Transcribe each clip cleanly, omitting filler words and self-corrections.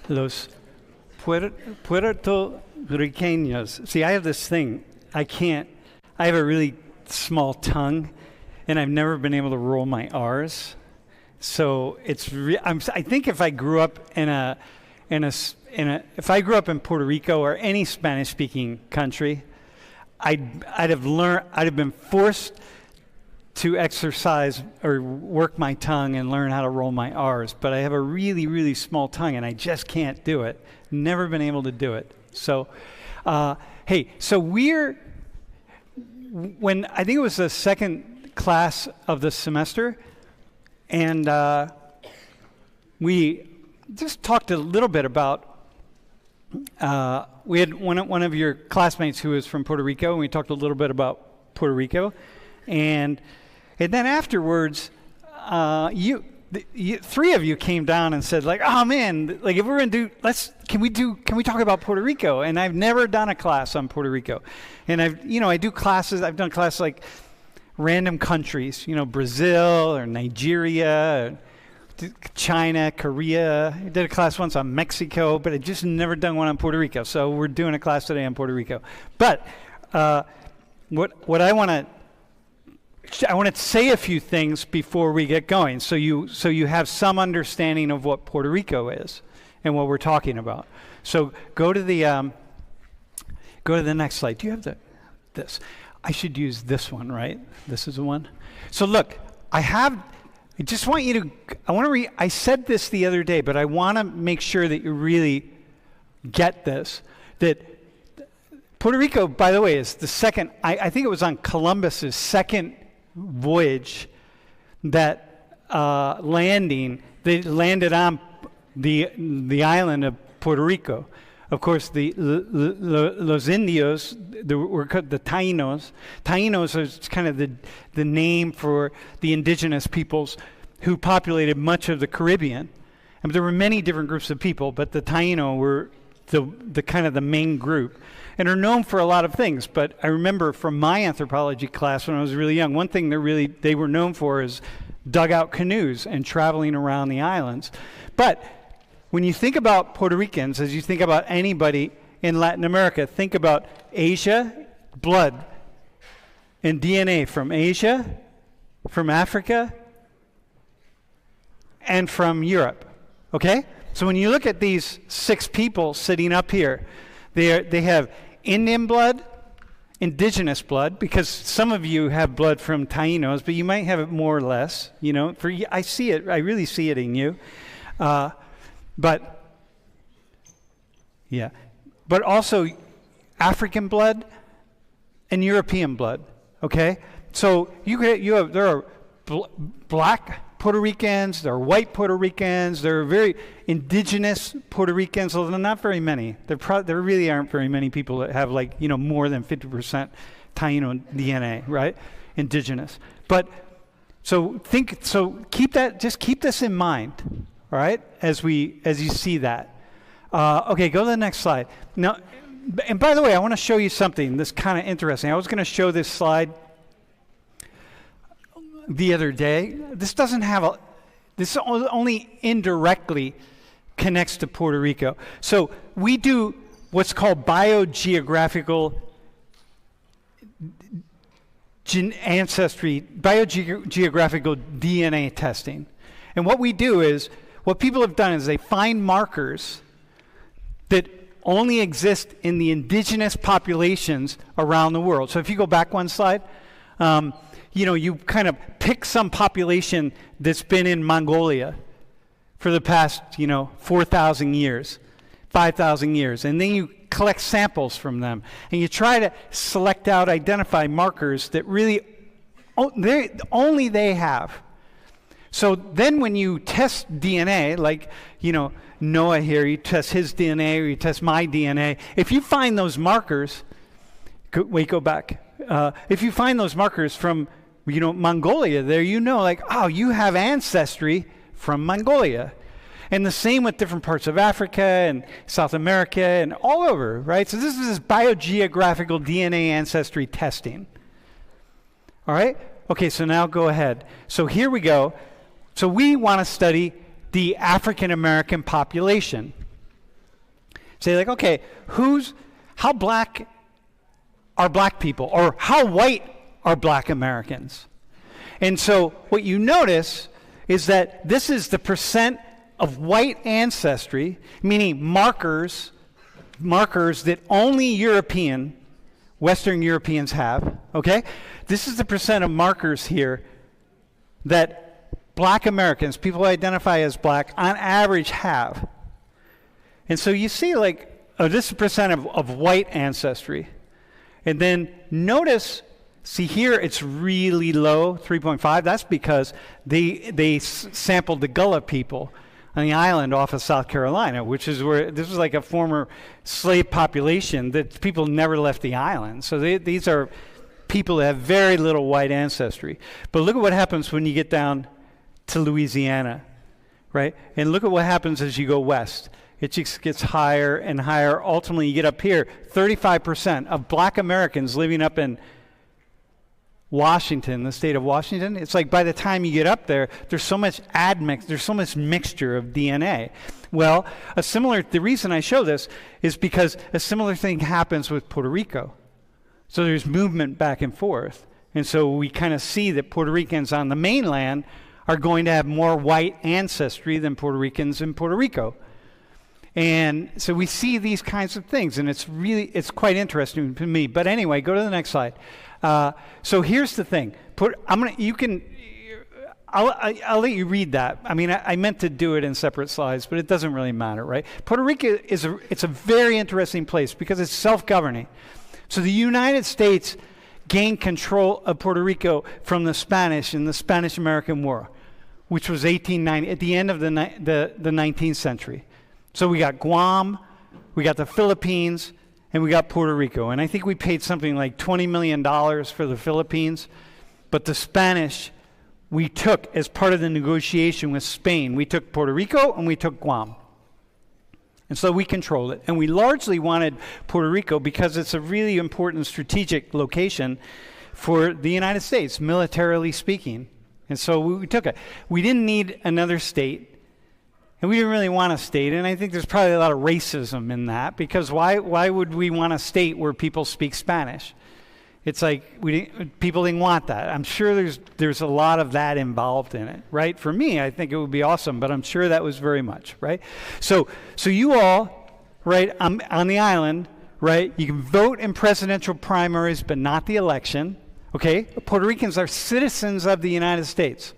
Los Puertorriqueños. See, I have this thing. I have a really small tongue, and I've never been able to roll my R's. So it's I think if I grew up if I grew up in Puerto Rico or any Spanish-speaking country, I'd have been forced to exercise or work my tongue and learn how to roll my R's. But I have a really, really small tongue, and I just can't do it. Never been able to do it. So, so when I think it was the second class of the semester, and we just talked a little bit about, we had one of your classmates who was from Puerto Rico, and we talked a little bit about Puerto Rico, and then afterwards, three of you came down and said, like, oh man, like if we're gonna do, can we talk about Puerto Rico? And I've never done a class on Puerto Rico, and I've done classes like random countries, Brazil or Nigeria, China, Korea. I did a class once on Mexico, but I just never done one on Puerto Rico. So we're doing a class today on Puerto Rico. But what I want to say a few things before we get going, so you have some understanding of what Puerto Rico is and what we're talking about. So go to the next slide. Do you have this? I should use this one, right? This is the one. So look, I said this the other day, but I want to make sure that you really get this. That Puerto Rico, by the way, is the second, I think it was on Columbus's second voyage that they landed on the island of Puerto Rico. Of course, los indios, were called the Taínos. Taínos is kind of the name for the indigenous peoples who populated much of the Caribbean. And there were many different groups of people, but the Taíno were the kind of the main group, and are known for a lot of things. But I remember from my anthropology class when I was really young, one thing they were known for is dugout canoes and traveling around the islands. But when you think about Puerto Ricans, as you think about anybody in Latin America, think about Asia, blood, and DNA from Asia, from Africa, and from Europe. Okay? So when you look at these 6 people sitting up here, they have Indian blood, indigenous blood, because some of you have blood from Taínos, but you might have it more or less. I see it. I really see it in you. But also African blood and European blood. Okay, so there are black Puerto Ricans, there are white Puerto Ricans, there are very indigenous Puerto Ricans, although not very many. There really aren't very many people that have more than 50% Taíno DNA, right? Indigenous. But keep this in mind. All right, as you see that. Okay, go to the next slide. Now, and by the way, I want to show you something that's kind of interesting. I was going to show this slide the other day. This only indirectly connects to Puerto Rico. So we do what's called biogeographical DNA testing. And what we do is, what people have done is they find markers that only exist in the indigenous populations around the world. So if you go back one slide, you kind of pick some population that's been in Mongolia for the past, 4,000 years, 5,000 years, and then you collect samples from them, and you try to identify markers that really only they have. So then when you test DNA, like, Noah here, you test his DNA or you test my DNA, if you find those markers, go back. If you find those markers from, Mongolia there, you have ancestry from Mongolia. And the same with different parts of Africa and South America and all over, right? So this is biogeographical DNA ancestry testing. All right? Okay, so now go ahead. So here we go. So we want to study the African American population. Say like, okay, how black are black people, or how white are black Americans? And so what you notice is that this is the percent of white ancestry, meaning markers that only Western Europeans have, okay? This is the percent of markers here that black Americans, people who identify as black, on average have. And so you see like, this is the percent of white ancestry. And then notice, see here it's really low, 3.5. That's because they sampled the Gullah people on the island off of South Carolina, which is where this was like a former slave population that people never left the island. So these are people that have very little white ancestry. But look at what happens when you get down to Louisiana, right? And look at what happens as you go west. It just gets higher and higher. Ultimately, you get up here, 35% of black Americans living up in Washington, the state of Washington. It's like by the time you get up there, there's so much there's so much mixture of DNA. Well, the reason I show this is because a similar thing happens with Puerto Rico. So there's movement back and forth. And so we kind of see that Puerto Ricans on the mainland are going to have more white ancestry than Puerto Ricans in Puerto Rico. And so we see these kinds of things, and it's quite interesting to me. But anyway, go to the next slide. So here's the thing. I'll let you read that. I mean, I meant to do it in separate slides, but it doesn't really matter, right? Puerto Rico it's a very interesting place because it's self-governing. So the United States gained control of Puerto Rico from the Spanish in the Spanish-American War, which was 1890, at the end of the 19th century. So we got Guam, we got the Philippines, and we got Puerto Rico. And I think we paid something like $20 million for the Philippines. But the Spanish, we took as part of the negotiation with Spain. We took Puerto Rico and we took Guam. And so we controlled it. And we largely wanted Puerto Rico because it's a really important strategic location for the United States, militarily speaking. And so we took it. We didn't need another state. And we didn't really want a state, and I think there's probably a lot of racism in that, because why would we want a state where people speak Spanish? It's like people didn't want that. I'm sure there's a lot of that involved in it, right? For me, I think it would be awesome, but I'm sure that was very much, right? So you all, right, on the island, right, you can vote in presidential primaries, but not the election, okay? Puerto Ricans are citizens of the United States.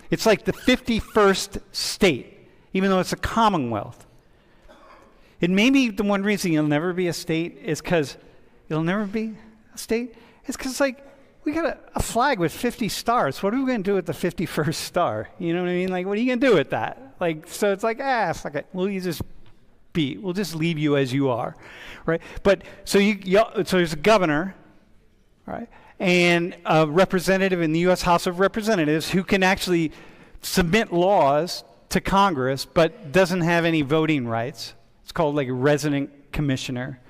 It's like the 51st state, even though it's a commonwealth. And maybe the one reason you'll never be a state is because you'll never be a state. It's because, like, we got a flag with 50 stars. What are we going to do with the 51st star? You know what I mean? Like, what are you going to do with that? Like, so it's like, fuck it. We'll just leave you as you are, right? But so so there's a governor, right? And a representative in the U.S. House of Representatives who can actually submit laws to Congress but doesn't have any voting rights. It's called like a resident commissioner.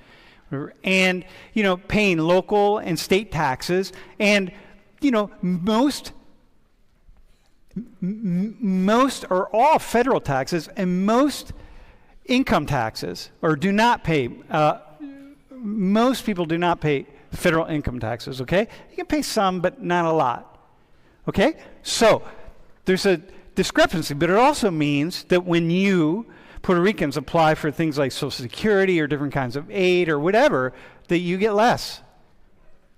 And, paying local and state taxes. And, most or all federal taxes and most income taxes, or do not pay, most people do not pay federal income taxes, okay? You can pay some, but not a lot, okay? So there's a discrepancy, but it also means that when Puerto Ricans, apply for things like Social Security or different kinds of aid or whatever, that you get less.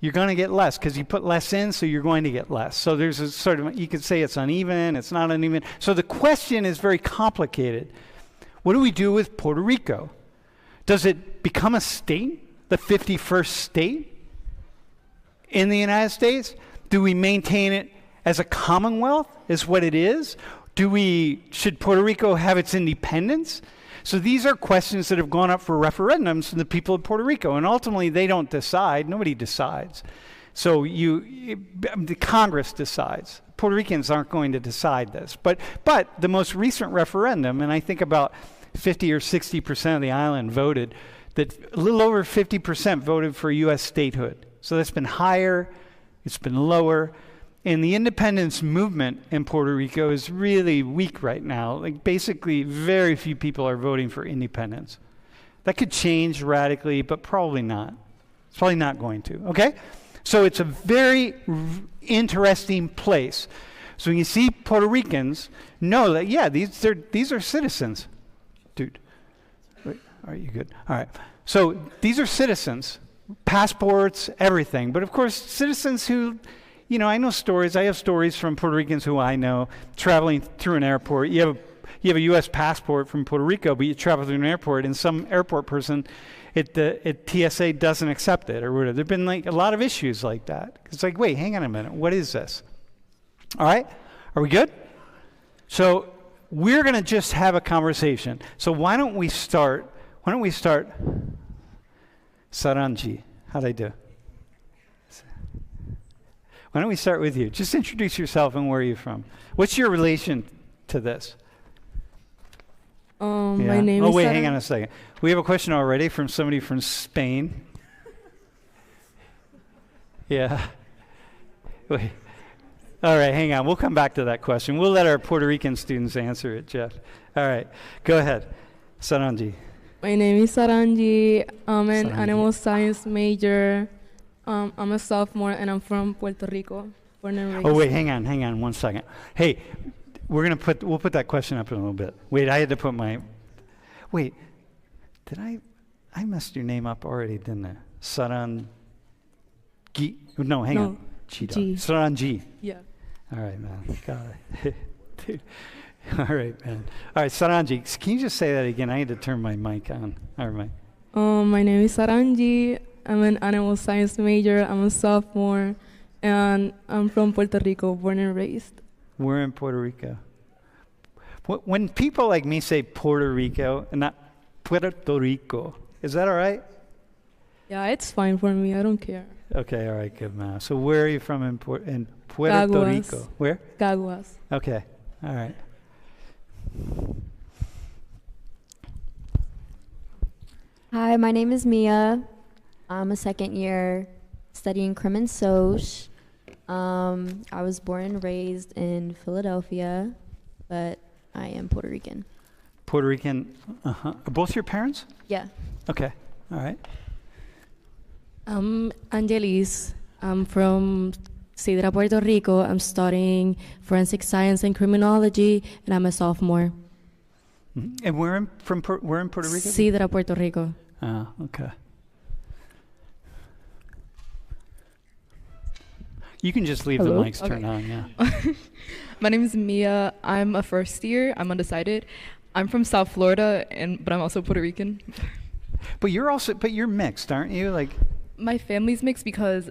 You're going to get less because you put less in, so you're going to get less. So there's a sort of, you could say it's uneven, it's not uneven. So the question is very complicated. What do we do with Puerto Rico? Does it become a state, the 51st state in the United States? Do we maintain it as a commonwealth, is what it is? Should Puerto Rico have its independence? So these are questions that have gone up for referendums from the people of Puerto Rico, and ultimately they don't decide. Nobody decides. So the Congress decides. Puerto Ricans aren't going to decide this. But the most recent referendum, and I think about 50 or 60% of the island voted, that a little over 50% voted for U.S. statehood. So that's been higher, it's been lower. And the independence movement in Puerto Rico is really weak right now. Like basically very few people are voting for independence. That could change radically, but probably not. It's probably not going to, okay? So it's a very interesting place. So when you see Puerto Ricans, know that, yeah, these are citizens. Dude, wait, are you good? All right. So these are citizens, passports, everything. But of course, citizens who, you know, I know stories. I have stories from Puerto Ricans who I know traveling through an airport. You have a U.S. passport from Puerto Rico, but you travel through an airport, and some airport person at TSA doesn't accept it or whatever. There've been like a lot of issues like that. It's like, wait, hang on a minute. What is this? All right? Are we good? So we're going to just have a conversation. So why don't we start? Saranji, how'd I do? Why don't we start with you? Just introduce yourself and where are you from? What's your relation to this? My name is wait, Sarah. hang on a second. We have a question already from somebody from Spain. Yeah. Wait. All right, hang on. We'll come back to that question. We'll let our Puerto Rican students answer it, Jeff. All right, go ahead. Saranji. My name is Saranji. I'm an Saranji. animal science major. I'm a sophomore and I'm from Puerto Rico. Born and raised. Oh, wait, hang on 1 second. Hey, we'll put that question up in a little bit. Wait, I had to put wait, did I messed your name up already, didn't I? Sarangi, no, hang on. G. Saranji. Yeah. All right, man. God. Dude. All right, man. All right, Saranji, can you just say that again? I need to turn my mic on. All right. My name is Saranji. I'm an animal science major. I'm a sophomore. And I'm from Puerto Rico, born and raised. We're in Puerto Rico. When people like me say Puerto Rico and not Puerto Rico, is that all right? Yeah, it's fine for me. I don't care. Okay, all right, good, man. So where are you from in Puerto Caguas. Rico? Where? Caguas. Okay, all right. Hi, my name is Mia. I'm a second year studying Crim and Soc. I was born and raised in Philadelphia, but I am Puerto Rican. Puerto Rican, Are both your parents? Yeah. Okay, all right. I'm Angelis. I'm from Sidra, Puerto Rico. I'm studying forensic science and criminology, and I'm a sophomore. Mm-hmm. And we're in Puerto Rico? Sidra, Puerto Rico. Okay. You can just leave Hello? the mics turned on, yeah. My name is Mia. I'm a first year. I'm undecided. I'm from South Florida, but I'm also Puerto Rican. But you're mixed, aren't you? Like, My family's mixed because,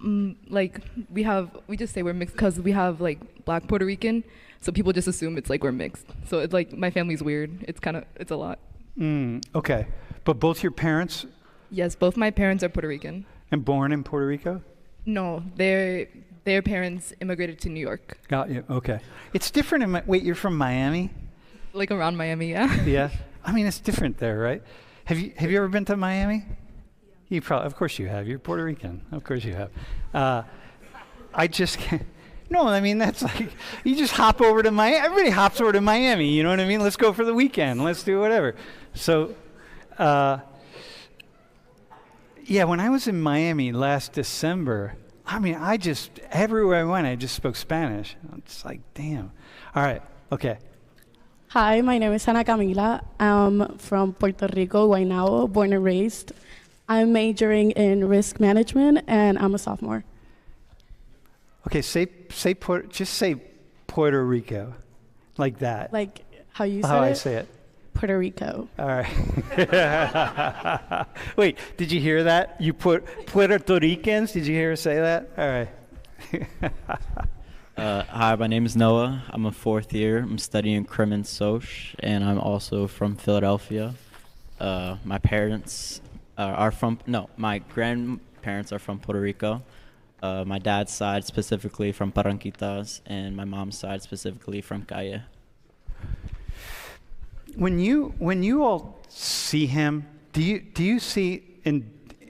we just say we're mixed because we have like Black Puerto Rican, so people just assume it's like we're mixed. So it's like my family's weird. It's a lot. okay. But both your parents Yes, both my parents are Puerto Rican. and born in Puerto Rico? No, their parents immigrated to New York, Got you. Okay. It's different wait, you're from Miami? like around Miami. Yeah. Yeah. I mean, it's different there, right? Have you ever been to Miami? You probably, of course you have. You're Puerto Rican. Of course you have. I just can't. No, I mean, that's like, you just hop over to Miami. Everybody hops over to Miami, you know what I mean? Let's go for the weekend. Let's do whatever. So, yeah, when I was in Miami last December, I mean, everywhere I went, I just spoke Spanish. It's like, damn. All right, okay. Hi, my name is Ana Camila. I'm from Puerto Rico, Guaynabo, born and raised. I'm majoring in risk management, and I'm a sophomore. Okay, just say Puerto Rico, like that. Like how you say How it? I say it. Puerto Rico. All right. Wait, did you hear that? You put Puerto Ricans? Did you hear her say that? All right. Hi, my name is Noah. I'm a fourth year. I'm studying Crim and Soc, and I'm also from Philadelphia. My parents my grandparents are from Puerto Rico. My dad's side specifically from Barranquitas, and my mom's side specifically from Calle. When you all see him, do you see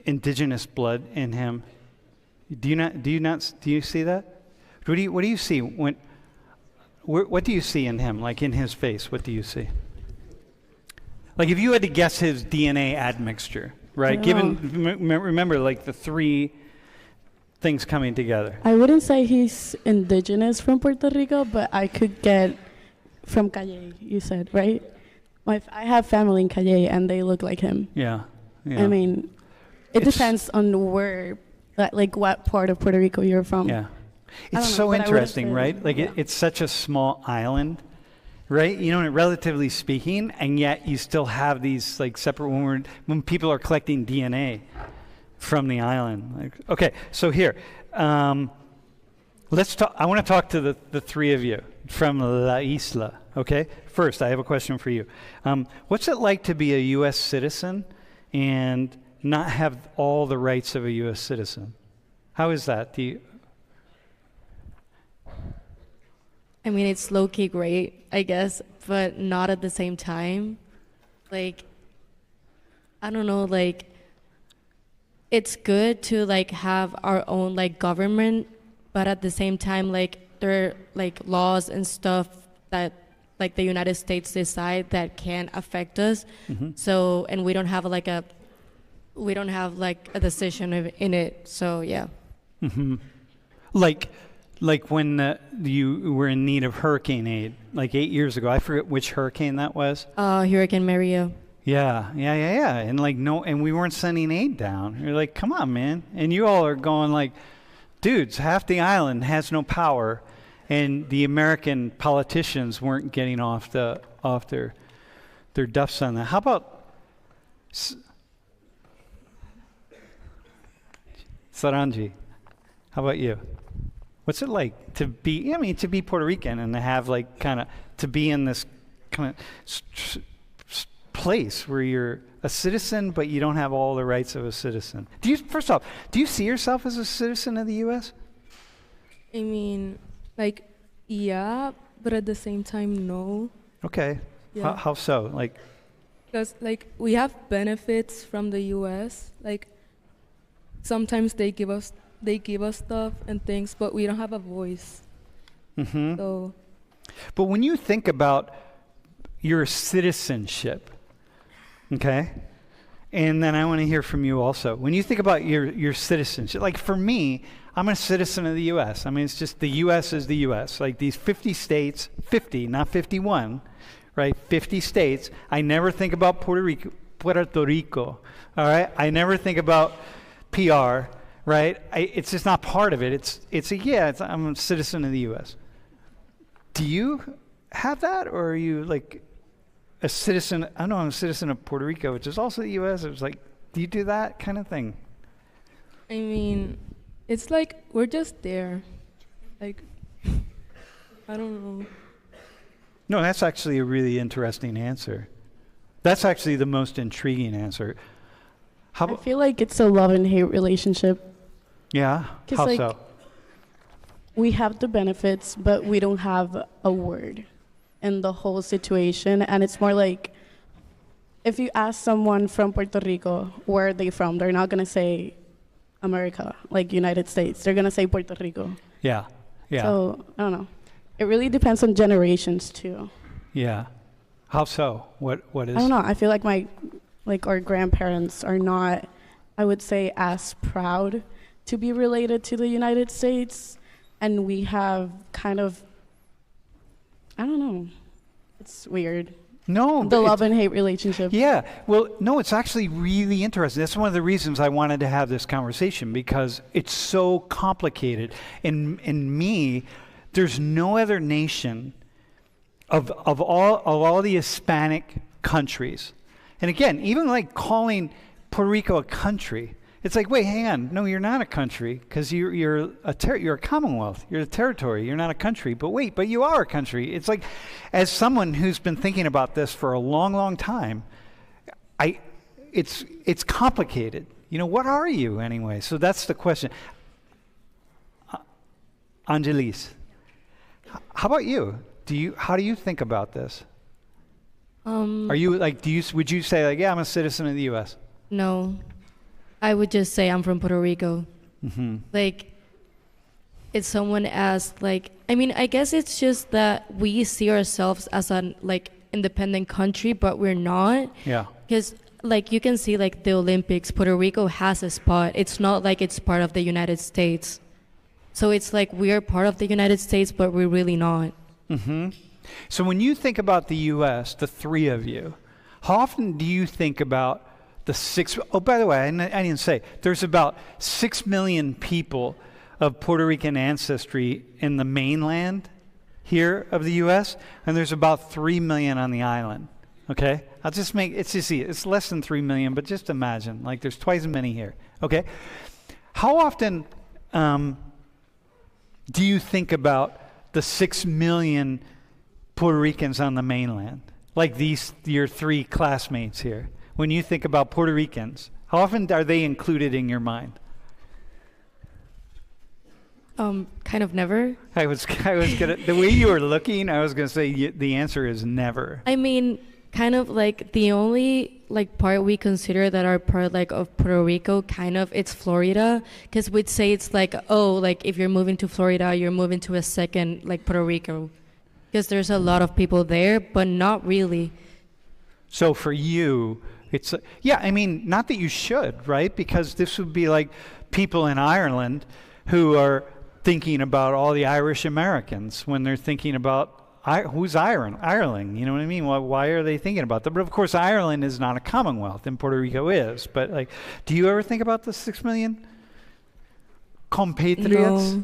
indigenous blood in him? Do you see that? What do you see what do you see in him? Like in his face, what do you see? Like if you had to guess his DNA admixture, right? Remember like the three things coming together. I wouldn't say he's indigenous from Puerto Rico, but I could get from Calle, you said, right? I have family in Calle and they look like him. Yeah. I mean, it depends on where, like what part of Puerto Rico you're from. Yeah. It's so interesting, right? Like it's such a small island, right? You know, relatively speaking, and yet you still have these like separate when people are collecting DNA from the island. Like, okay, so here, let's talk. I want to talk to the three of you from La Isla. Okay, first I have a question for you. What's it like to be a U.S. citizen and not have all the rights of a U.S. citizen? How is that? I mean, it's low-key great, I guess, but not at the same time. Like, I don't know, like, it's good to, like, have our own, like, government, but at the same time, like, there are, like, laws and stuff that, like, the United States decide that can affect us. Mm-hmm. So, and we don't have, like, a decision in it, so, yeah. Mm-hmm. Like when you were in need of hurricane aid, like 8 years ago. I forget which hurricane that was. Hurricane Maria. Yeah. And like and we weren't sending aid down. You're like, come on, man. And you all are going like, dudes, half the island has no power, and the American politicians weren't getting off their duffs on that. How about Saranji? How about you? What's it like to be Puerto Rican and to have like to be in this kind of place where you're a citizen but you don't have all the rights of a citizen? First off, do you see yourself as a citizen of the U.S.? I mean, like, yeah, but at the same time, no. Okay. Yeah. How so? Like, because like we have benefits from the U.S. Like sometimes they give us stuff and things, but we don't have a voice. mm-hmm. So, but when you think about your citizenship, okay, and then I want to hear from you also. When you think about your citizenship, like for me, I'm a citizen of the U.S. I mean, it's just the U.S. is the U.S. Like these 50 states, 50, not 51, right? 50 states. I never think about Puerto Rico, all right? I never think about PR. Right? It's just not part of it. I'm a citizen of the U.S. Do you have that, or are you like a citizen? I know I'm a citizen of Puerto Rico, which is also the U.S. It's like, do you do that kind of thing? I mean, it's like we're just there. Like, I don't know. No, that's actually a really interesting answer. That's actually the most intriguing answer. I feel like it's a love and hate relationship. Yeah? How like, so? We have the benefits, but we don't have a word in the whole situation. And it's more like, if you ask someone from Puerto Rico, where are they from? They're not going to say America, like United States. They're going to say Puerto Rico. Yeah. So, I don't know. It really depends on generations, too. Yeah. How so? What is? I don't know. I feel like our grandparents are not, I would say, as proud to be related to the United States, and we have kind of, I don't know, it's weird. No. The love and hate relationship. Yeah. Well, no, it's actually really interesting. That's one of the reasons I wanted to have this conversation, because it's so complicated. In me, there's no other nation of all the Hispanic countries. And again, even like calling Puerto Rico a country, it's like, wait, hang on. No, you're not a country, because you're a commonwealth. You're a territory. You're not a country. But wait, but you are a country. It's like, as someone who's been thinking about this for a long, long time, it's complicated. You know, what are you anyway? So that's the question. Angelis, how about you? How do you think about this? Are you like, would you say like, yeah, I'm a citizen of the U.S.? No. I would just say I'm from Puerto Rico. Mm-hmm. Like, if someone asked, like, I mean, I guess it's just that we see ourselves as independent country, but we're not. Yeah. Because like you can see like the Olympics, Puerto Rico has a spot. It's not like it's part of the United States. So it's like we are part of the United States, but we're really not. Mm-hmm. So when you think about the U.S., the three of you, how often do you think about the six? Oh, by the way, I didn't say, there's about 6 million people of Puerto Rican ancestry in the mainland here of the U.S., and there's about 3 million on the island. Okay? I'll just make, it's easy. It's less than 3 million, but just imagine, like there's twice as many here. Okay? How often do you think about the 6 million Puerto Ricans on the mainland? Like these, your three classmates here. When you think about Puerto Ricans, how often are they included in your mind? Kind of never. I was gonna, the way you were looking, I was gonna say the answer is never. I mean, kind of like the only like part we consider that are part like of Puerto Rico, kind of, it's Florida, because we'd say it's like, oh, like if you're moving to Florida, you're moving to a second like Puerto Rico, because there's a lot of people there, but not really. So for you, it's yeah. I mean, not that you should, right? Because this would be like people in Ireland who are thinking about all the Irish Americans when they're thinking about who's Ireland, you know what I mean? Why are they thinking about that? But of course, Ireland is not a commonwealth, and Puerto Rico is. But like, do you ever think about the 6 million compatriots?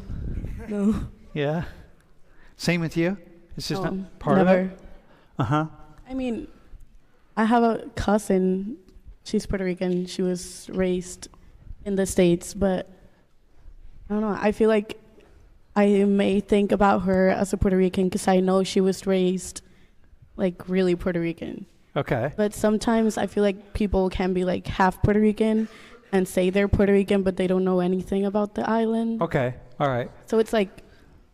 No. Yeah. Same with you. It's just not part never. of it. I mean, I have a cousin. She's Puerto Rican. She was raised in the States, but I don't know. I feel like I may think about her as a Puerto Rican because I know she was raised like really Puerto Rican. Okay. But sometimes I feel like people can be like half Puerto Rican and say they're Puerto Rican, but they don't know anything about the island. Okay. All right. So it's like,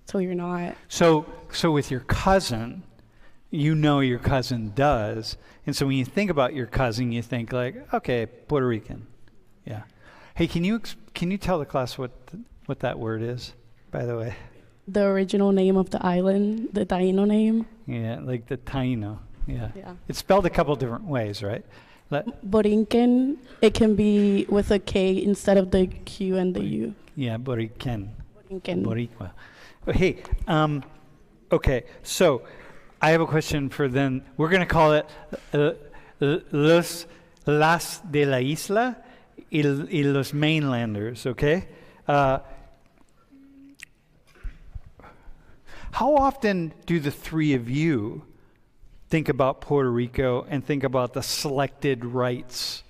so you're not. So with your cousin, you know your cousin does, and so when you think about your cousin, you think like, okay, Puerto Rican. Yeah. Hey, can you tell the class what that word is? By the way, The original name of the island, the Taino name. yeah, like the Taino. Yeah. Yeah. It's spelled a couple different ways, right? Borinquen, it can be with a K instead of the Q and the U. Yeah, Boriquen. Borinquen. Boricua. Hey, okay, so I have a question for then. We're going to call it las de la isla y los mainlanders, okay? How often do the three of you think about Puerto Rico and think about the selected rights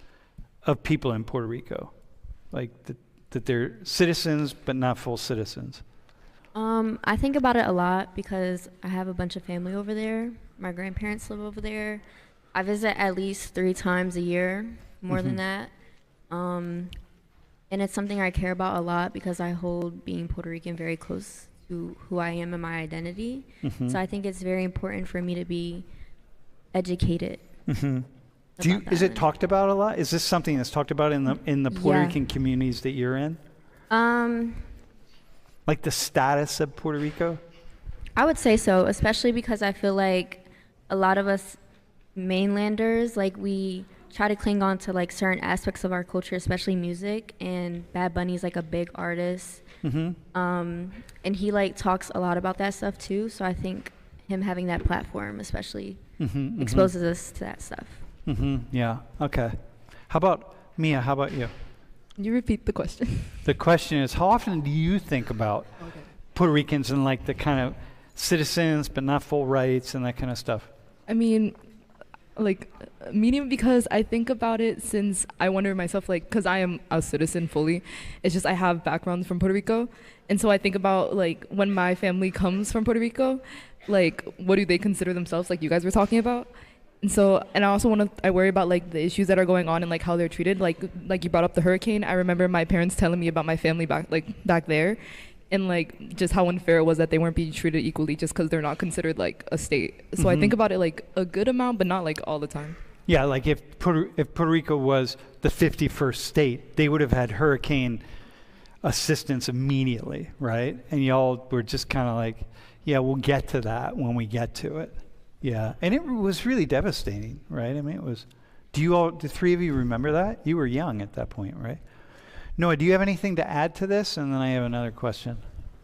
of people in Puerto Rico? Like that they're citizens but not full citizens? I think about it a lot because I have a bunch of family over there. My grandparents live over there. I visit at least 3 times a year, more than that. And it's something I care about a lot because I hold being Puerto Rican very close to who I am and my identity. So I think it's very important for me to be educated. Is it talked about a lot? Is this something that's talked about in the Puerto Rican communities that you're in? Like the status of Puerto Rico? I would say so, especially because I feel like a lot of us mainlanders, like we try to cling on to like certain aspects of our culture, especially music, and Bad Bunny's like a big artist. And he like talks a lot about that stuff too, so I think him having that platform especially exposes us to that stuff. Yeah, okay. How about Mia, how about you? Can you repeat the question? The question is, how often do you think about Puerto Ricans and like the kind of citizens but not full rights and that kind of stuff? I mean, like, medium, because I think about it since I wonder myself, like, because I am a citizen fully. It's just I have background from Puerto Rico. And so I think about, like, when my family comes from Puerto Rico, like, what do they consider themselves, like you guys were talking about? And so, and I also I worry about like the issues that are going on and like how they're treated. Like you brought up the hurricane. I remember my parents telling me about my family back there, and like just how unfair it was that they weren't being treated equally just because they're not considered like a state. So I think about it like a good amount, but not like all the time. Yeah, like if Puerto Rico was the 51st state, they would have had hurricane assistance immediately, right? And y'all were just kind of like, yeah, we'll get to that when we get to it. Yeah, and it was really devastating, right? I mean, it was. The three of you remember that? You were young at that point, right? Noah, do you have anything to add to this? And then I have another question.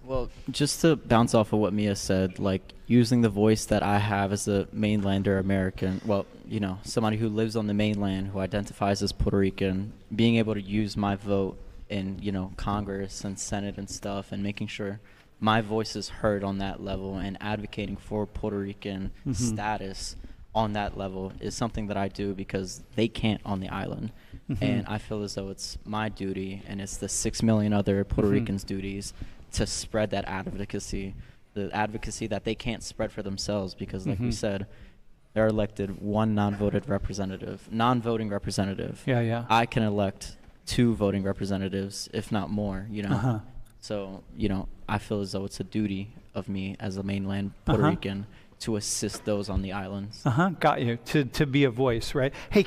Well, just to bounce off of what Mia said, like using the voice that I have as a mainlander American, well, you know, somebody who lives on the mainland, who identifies as Puerto Rican, being able to use my vote in, you know, Congress and Senate and stuff, and making sure my voice is heard on that level and advocating for Puerto Rican status on that level is something that I do because they can't on the island. And I feel as though it's my duty, and it's the 6 million other Puerto Ricans' duties, to spread that advocacy, the advocacy that they can't spread for themselves, because like we said, they're elected one non-voting representative. Yeah. I can elect 2 voting representatives, if not more, you know. So, you know, I feel as though it's a duty of me as a mainland Puerto Rican to assist those on the islands. Got you. To be a voice, right? Hey,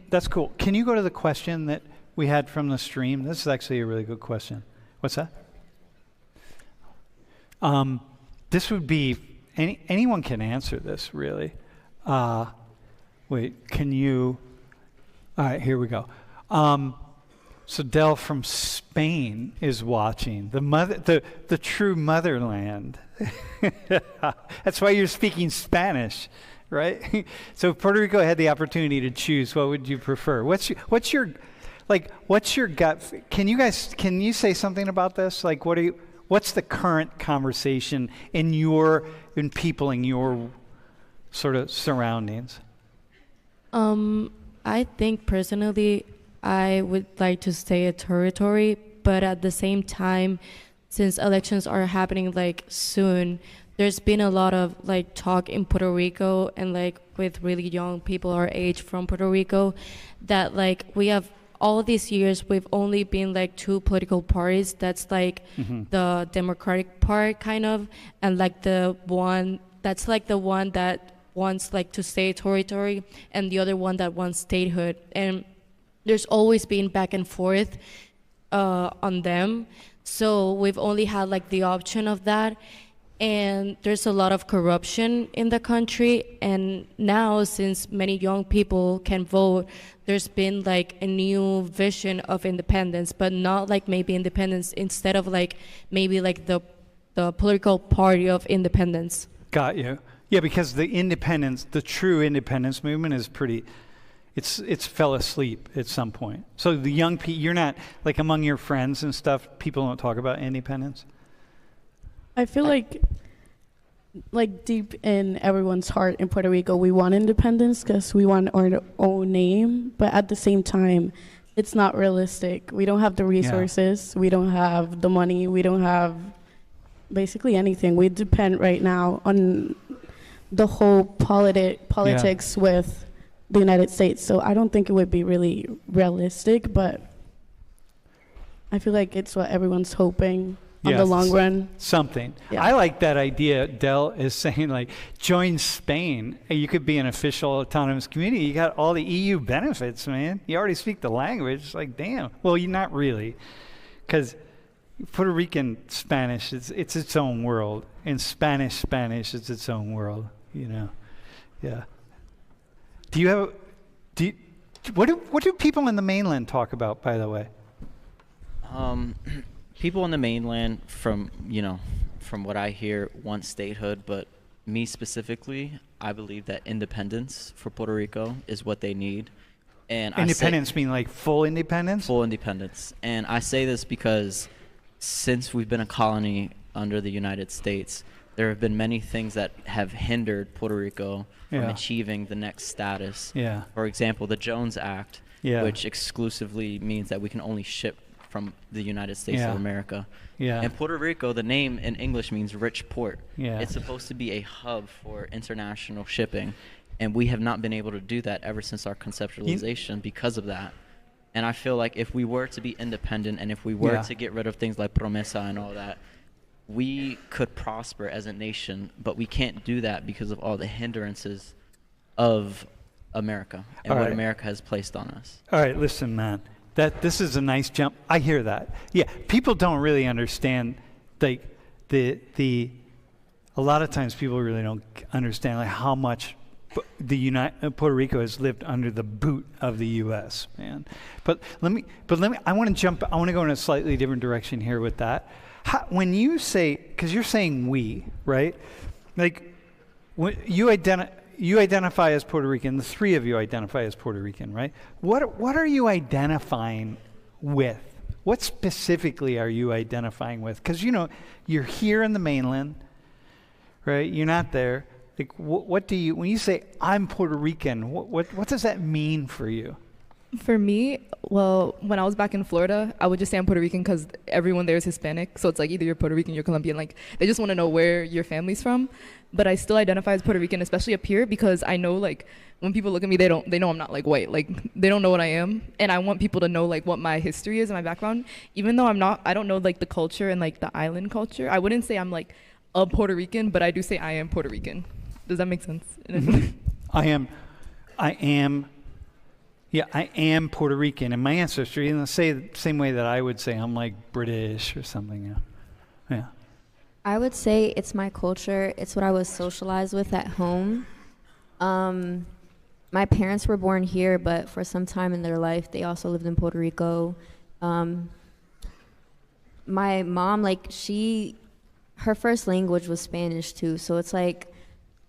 that's cool. Can you go to the question that we had from the stream? This is actually a really good question. What's that? This would be, anyone can answer this, really. Wait, can you, all right, here we go. So Del from Spain is watching, the true motherland. That's why you're speaking Spanish, right? So if Puerto Rico had the opportunity to choose, what would you prefer? What's your gut? Can you say something about this? Like, what's the current conversation in your sort of surroundings? I think personally, I would like to stay a territory, but at the same time, since elections are happening like soon, there's been a lot of like talk in Puerto Rico and like with really young people our age from Puerto Rico that like we have all these years we've only been like 2 political parties. That's like the Democratic part kind of, and like the one that wants like to stay territory, and the other one that wants statehood. And there's always been back and forth on them. So we've only had like the option of that. And there's a lot of corruption in the country. And now, since many young people can vote, there's been like a new vision of independence, but not like maybe independence instead of like maybe like the political party of independence. Got you. Yeah, because the true independence movement is it's fell asleep at some point. So the young people, you're not, like among your friends and stuff, people don't talk about independence? I feel like deep in everyone's heart in Puerto Rico, we want independence because we want our own name, but at the same time, it's not realistic. We don't have the resources, we don't have the money, we don't have basically anything. We depend right now on the whole politics with the United States, so I don't think it would be really realistic, but I feel like it's what everyone's hoping on the long run. Something. Yeah. I like that idea. Del is saying, like, join Spain. You could be an official autonomous community. You got all the EU benefits, man. You already speak the language. It's like, damn. Well, you're not really, because Puerto Rican Spanish, it's its own world. And Spanish, it's its own world, you know. Yeah. What do people in the mainland talk about, by the way? People on the mainland, from what I hear, want statehood, but me specifically, I believe that independence for Puerto Rico is what they need. And independence mean like full independence? Full independence. And I say this because since we've been a colony under the United States, there have been many things that have hindered Puerto Rico from achieving the next status. Yeah. For example, the Jones Act, which exclusively means that we can only ship from the United States of America. Yeah. And Puerto Rico, the name in English means rich port. Yeah. It's supposed to be a hub for international shipping, and we have not been able to do that ever since our conceptualization because of that. And I feel like if we were to be independent and if we were to get rid of things like promesa and all that, we could prosper as a nation, but we can't do that because of all the hindrances of America and what America has placed on us. All right, listen, man. This is a nice jump. I hear that. Yeah, people don't really understand the a lot of times people really don't understand like how much Puerto Rico has lived under the boot of the U.S. Man, but let me. I want to go in a slightly different direction here with that. When you say, because you're saying we, right? Like, when you identify as Puerto Rican. The three of you identify as Puerto Rican, right? What are you identifying with? What specifically are you identifying with? Because you're here in the mainland, right? You're not there. Like, what do you, when you say I'm Puerto Rican, what does that mean for you? For me, well, when I was back in Florida, I would just say I'm Puerto Rican because everyone there is Hispanic. So it's like either you're Puerto Rican, you're Colombian. Like, they just want to know where your family's from. But I still identify as Puerto Rican, especially up here, because I know, like, when people look at me, they know I'm not, like, white. Like, they don't know what I am. And I want people to know, like, what my history is and my background. Even though I don't know, like, the culture and, like, the island culture. I wouldn't say I'm, like, a Puerto Rican, but I do say I am Puerto Rican. Does that make sense? I am Puerto Rican in my ancestry, and say the same way that I would say I'm like British or something. Yeah. I would say it's my culture. It's what I was socialized with at home. My parents were born here, but for some time in their life, they also lived in Puerto Rico. My mom, like, her first language was Spanish too, so it's like,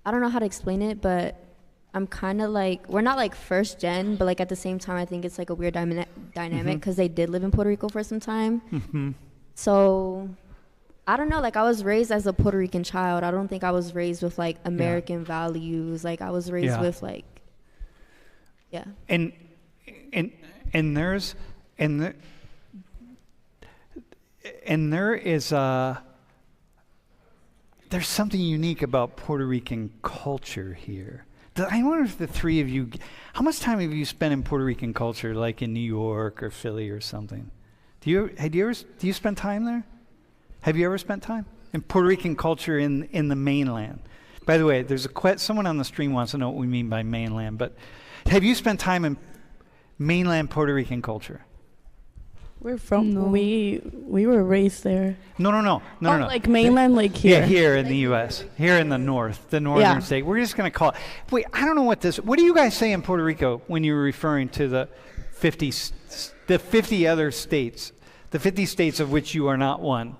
I don't know how to explain it, but I'm kind of like, we're not like first gen, but like at the same time, I think it's like a weird dynamic because they did live in Puerto Rico for some time. Mm-hmm. So I don't know, like I was raised as a Puerto Rican child. I don't think I was raised with like American values. Like I was raised with like, And there is there's something unique about Puerto Rican culture here. I wonder if the three of you, how much time have you spent in Puerto Rican culture, like in New York or Philly or something? Do you spend time there? Have you ever spent time in Puerto Rican culture in the mainland? By the way, there's someone on the stream wants to know what we mean by mainland, but have you spent time in mainland Puerto Rican culture? We're from, we were raised there. No. Like mainland, like here. Yeah, here in the U.S., here in the northern state. We're just going to call it. Wait, I don't know what do you guys say in Puerto Rico when you're referring to the 50 other states, the 50 states of which you are not one?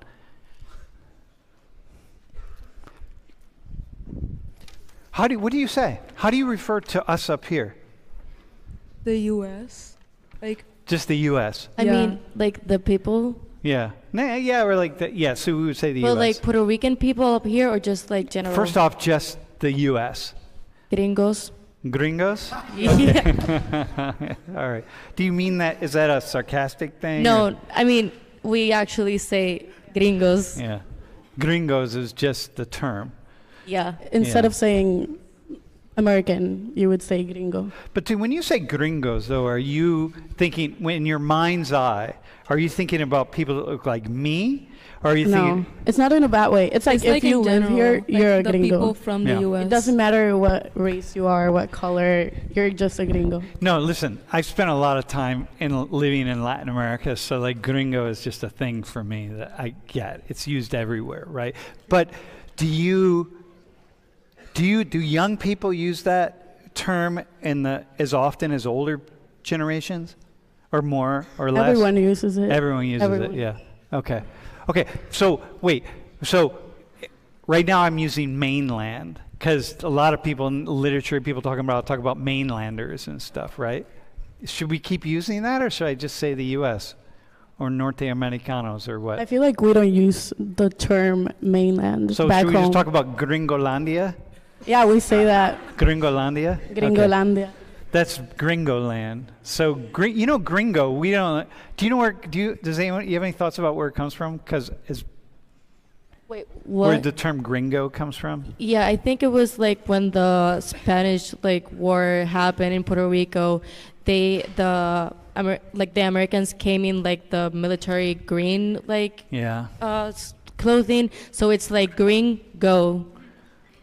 What do you say? How do you refer to us up here? The U.S. Like. Just the U.S. I mean, like the people. Yeah. Or like that. Yeah. So we would say the U.S. Well, like Puerto Rican people up here, or just like general. First off, just the U.S. Gringos. Gringos? Yeah. All right. Do you mean that? Is that a sarcastic thing? No, I mean we actually say gringos. Yeah. Gringos is just the term. Yeah. Instead of saying American, you would say gringo. But when you say gringos, though, are you thinking, in your mind's eye, are you thinking about people that look like me? Or are you thinking? No, it's not in a bad way. It's like if you live here, you're a the gringo. People from the U.S. It doesn't matter what race you are, what color, you're just a gringo. No, listen, I've spent a lot of time living in Latin America, so like gringo is just a thing for me that I get. It's used everywhere, right? But do young people use that term as often as older generations, or more or less? Everyone uses it. Everyone uses it. Yeah. Okay. So wait. So right now I'm using mainland because a lot of people in literature, talk about mainlanders and stuff, right? Should we keep using that, or should I just say the U.S. or Norteamericanos or what? I feel like we don't use the term mainland. So back should we home. just talk about Gringolandia? Yeah, we say that. Gringolandia? Gringolandia. Okay. That's Gringoland. So, Gringo, we don't, does anyone, you have any thoughts about where it comes from? Because Wait, what? Where the term gringo comes from? Yeah, I think it was like when the Spanish war happened in Puerto Rico, the Americans came in like the military green clothing, so it's like gringo.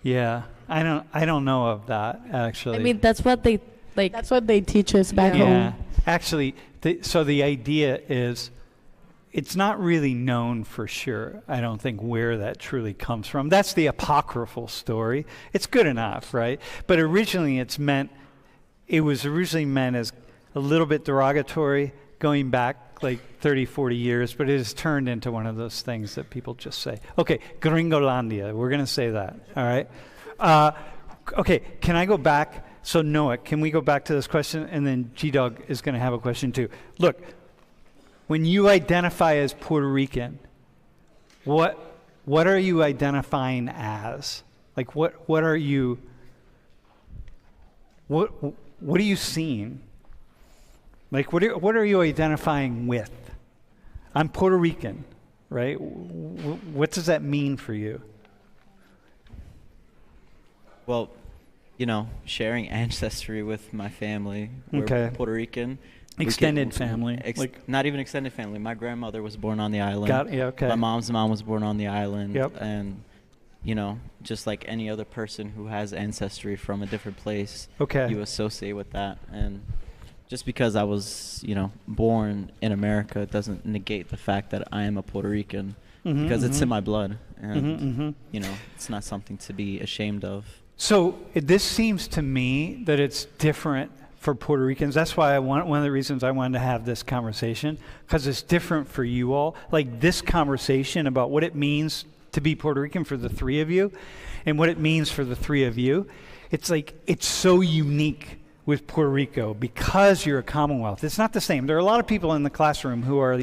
Yeah. I don't know of that, actually. I mean, that's what they That's what they teach us back home. Yeah. Actually, so the idea is it's not really known for sure, I don't think, where that truly comes from. That's the apocryphal story. It's good enough, right? But originally it was originally meant as a little bit derogatory, going back like 30, 40 years, but it has turned into one of those things that people just say. Okay, Gringolandia, we're going to say that, all right? Okay, can I go back? So Noah, can we go back to this question? And then G-Dog is going to have a question too. Look, when you identify as Puerto Rican, what are you identifying as? Like what are you seeing? Like what are you identifying with? I'm Puerto Rican, right? What does that mean for you? Well, sharing ancestry with my family. We're Okay. Puerto Rican. Extended family. Not even extended family. My grandmother was born on the island. Okay. My mom's mom was born on the island. Yep. And, just like any other person who has ancestry from a different place, Okay. you associate with that. And just because I was, born in America doesn't negate the fact that I am a Puerto Rican, because it's in my blood. And, it's not something to be ashamed of. So this seems to me that it's different for Puerto Ricans. That's why one of the reasons I wanted to have this conversation, because it's different for you all. Like this conversation about what it means to be Puerto Rican for the three of you and what it means for the three of you. It's like, it's so unique with Puerto Rico because you're a Commonwealth. It's not the same. There are a lot of people in the classroom who are,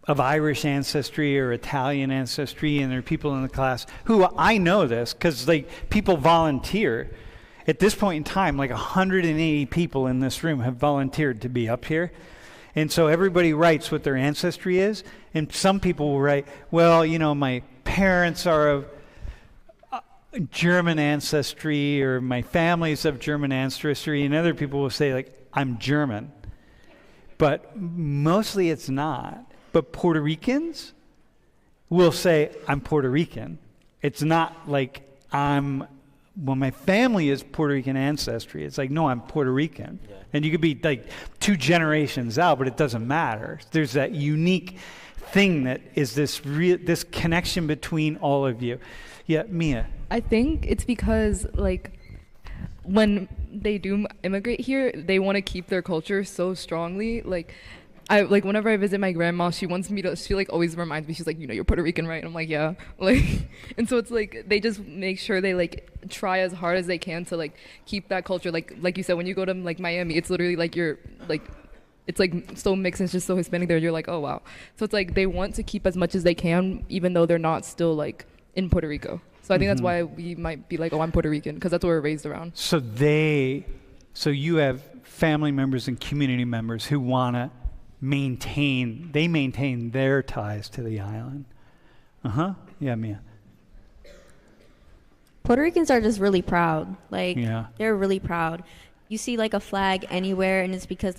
of Irish ancestry or Italian ancestry, and there are people in the class who, I know this because people volunteer. At this point in time, 180 people in this room have volunteered to be up here. And so everybody writes what their ancestry is, and some people will write, well, my parents are of German ancestry, or my family's of German ancestry, and other people will say, I'm German. But mostly it's not. But Puerto Ricans will say, I'm Puerto Rican. It's not like my family is Puerto Rican ancestry. It's like, no, I'm Puerto Rican. Yeah. And you could be 2 generations out, but it doesn't matter. There's that unique thing that is this connection between all of you. Yeah, Mia. I think it's because when they do immigrate here, they want to keep their culture so strongly. Whenever I visit my grandma, she always reminds me, she's like, you're Puerto Rican, right? And I'm like, yeah. And so it's they just make sure they try as hard as they can to keep that culture. Like you said, when you go to Miami, it's literally it's so mixed and it's just so Hispanic there. You're like, oh wow. So it's they want to keep as much as they can, even though they're not still in Puerto Rico. So I think that's why we might be oh, I'm Puerto Rican, because that's what we're raised around. So you have family members and community members who want to maintain their ties to the island. Yeah, Mia. Puerto Ricans are just really proud. Yeah. They're really proud. You see a flag anywhere, and it's because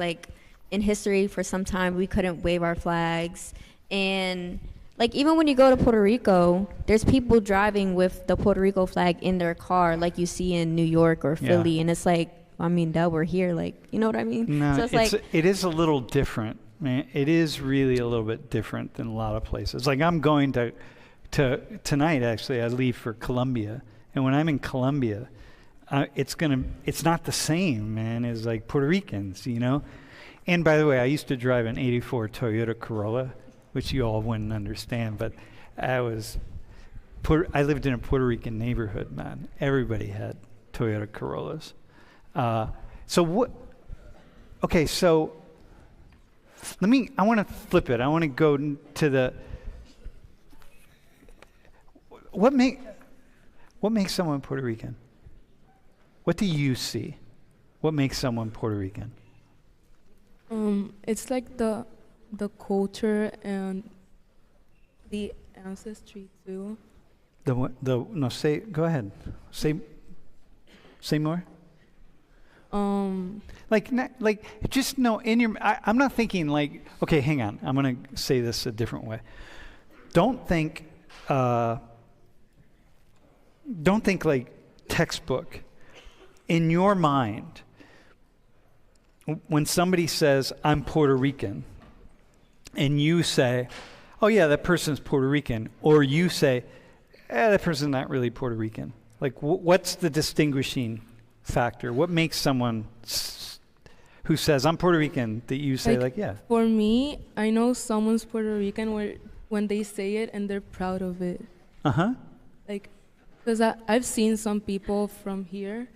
in history for some time we couldn't wave our flags. And even when you go to Puerto Rico, there's people driving with the Puerto Rico flag in their car like you see in New York or Philly. Yeah. And it's that we're here, you know what I mean? No, so it is a little different. Man, it is really a little bit different than a lot of places. I'm going to tonight, actually, I leave for Colombia. And when I'm in Colombia, it's not the same, man, as Puerto Ricans, And by the way, I used to drive an 84 Toyota Corolla, which you all wouldn't understand, but I lived in a Puerto Rican neighborhood, man. Everybody had Toyota Corollas. So I want to flip it. I want to go to what makes someone Puerto Rican? What do you see? What makes someone Puerto Rican? It's the culture and the ancestry too. Go ahead. Say more. Just know in your. I'm not thinking okay, hang on. I'm gonna say this a different way. Don't think textbook. In your mind, when somebody says I'm Puerto Rican, and you say, oh yeah, that person's Puerto Rican, or you say, that person's not really Puerto Rican. Like, what's the distinguishing factor? What makes someone who says, I'm Puerto Rican, that you say, like, yeah? For me, I know someone's Puerto Rican when they say it and they're proud of it. Uh-huh. Like, because I've seen some people from here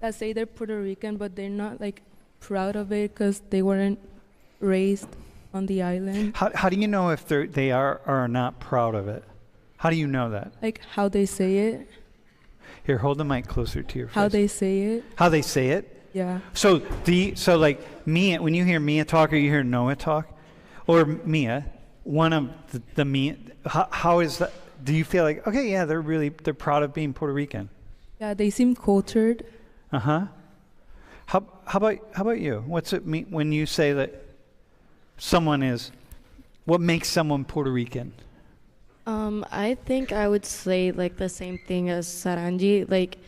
that say they're Puerto Rican, but they're not, like, proud of it because they weren't raised on the island. How do you know if they are or are not proud of it? How do you know that? Like, how they say it. Here, hold the mic closer to your face. How they say it. How they say it? Yeah. So like Mia, when you hear Mia talk or you hear Noah talk, or Mia, one of the Mia, how is that? Do you feel like, okay, yeah, they're proud of being Puerto Rican? Yeah, they seem cultured. Uh-huh. How about you? What's it mean when you say that someone is, what makes someone Puerto Rican? I think I would say like the same thing as Saranji, like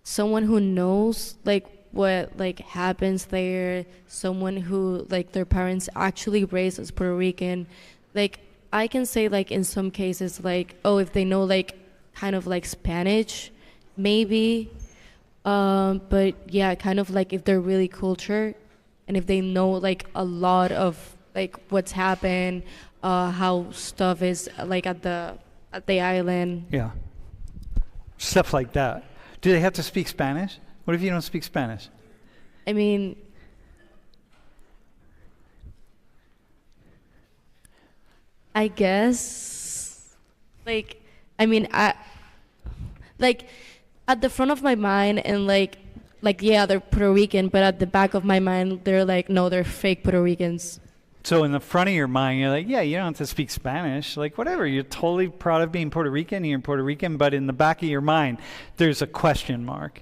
someone who knows like what like happens there, someone who like their parents actually raised as Puerto Rican. Like I can say like in some cases like, oh, if they know like kind of like Spanish, maybe. But yeah, kind of like if they're really cultured and if they know like a lot of like what's happened, how stuff is like at the island. Yeah. Stuff like that. Do they have to speak Spanish? What if you don't speak Spanish? I mean, I guess, like, I mean, like, at the front of my mind and like, yeah, they're Puerto Rican, but at the back of my mind, they're like, no, they're fake Puerto Ricans. So in the front of your mind, you're like, yeah, you don't have to speak Spanish. Like, whatever. You're totally proud of being Puerto Rican, and you're Puerto Rican, but in the back of your mind, there's a question mark.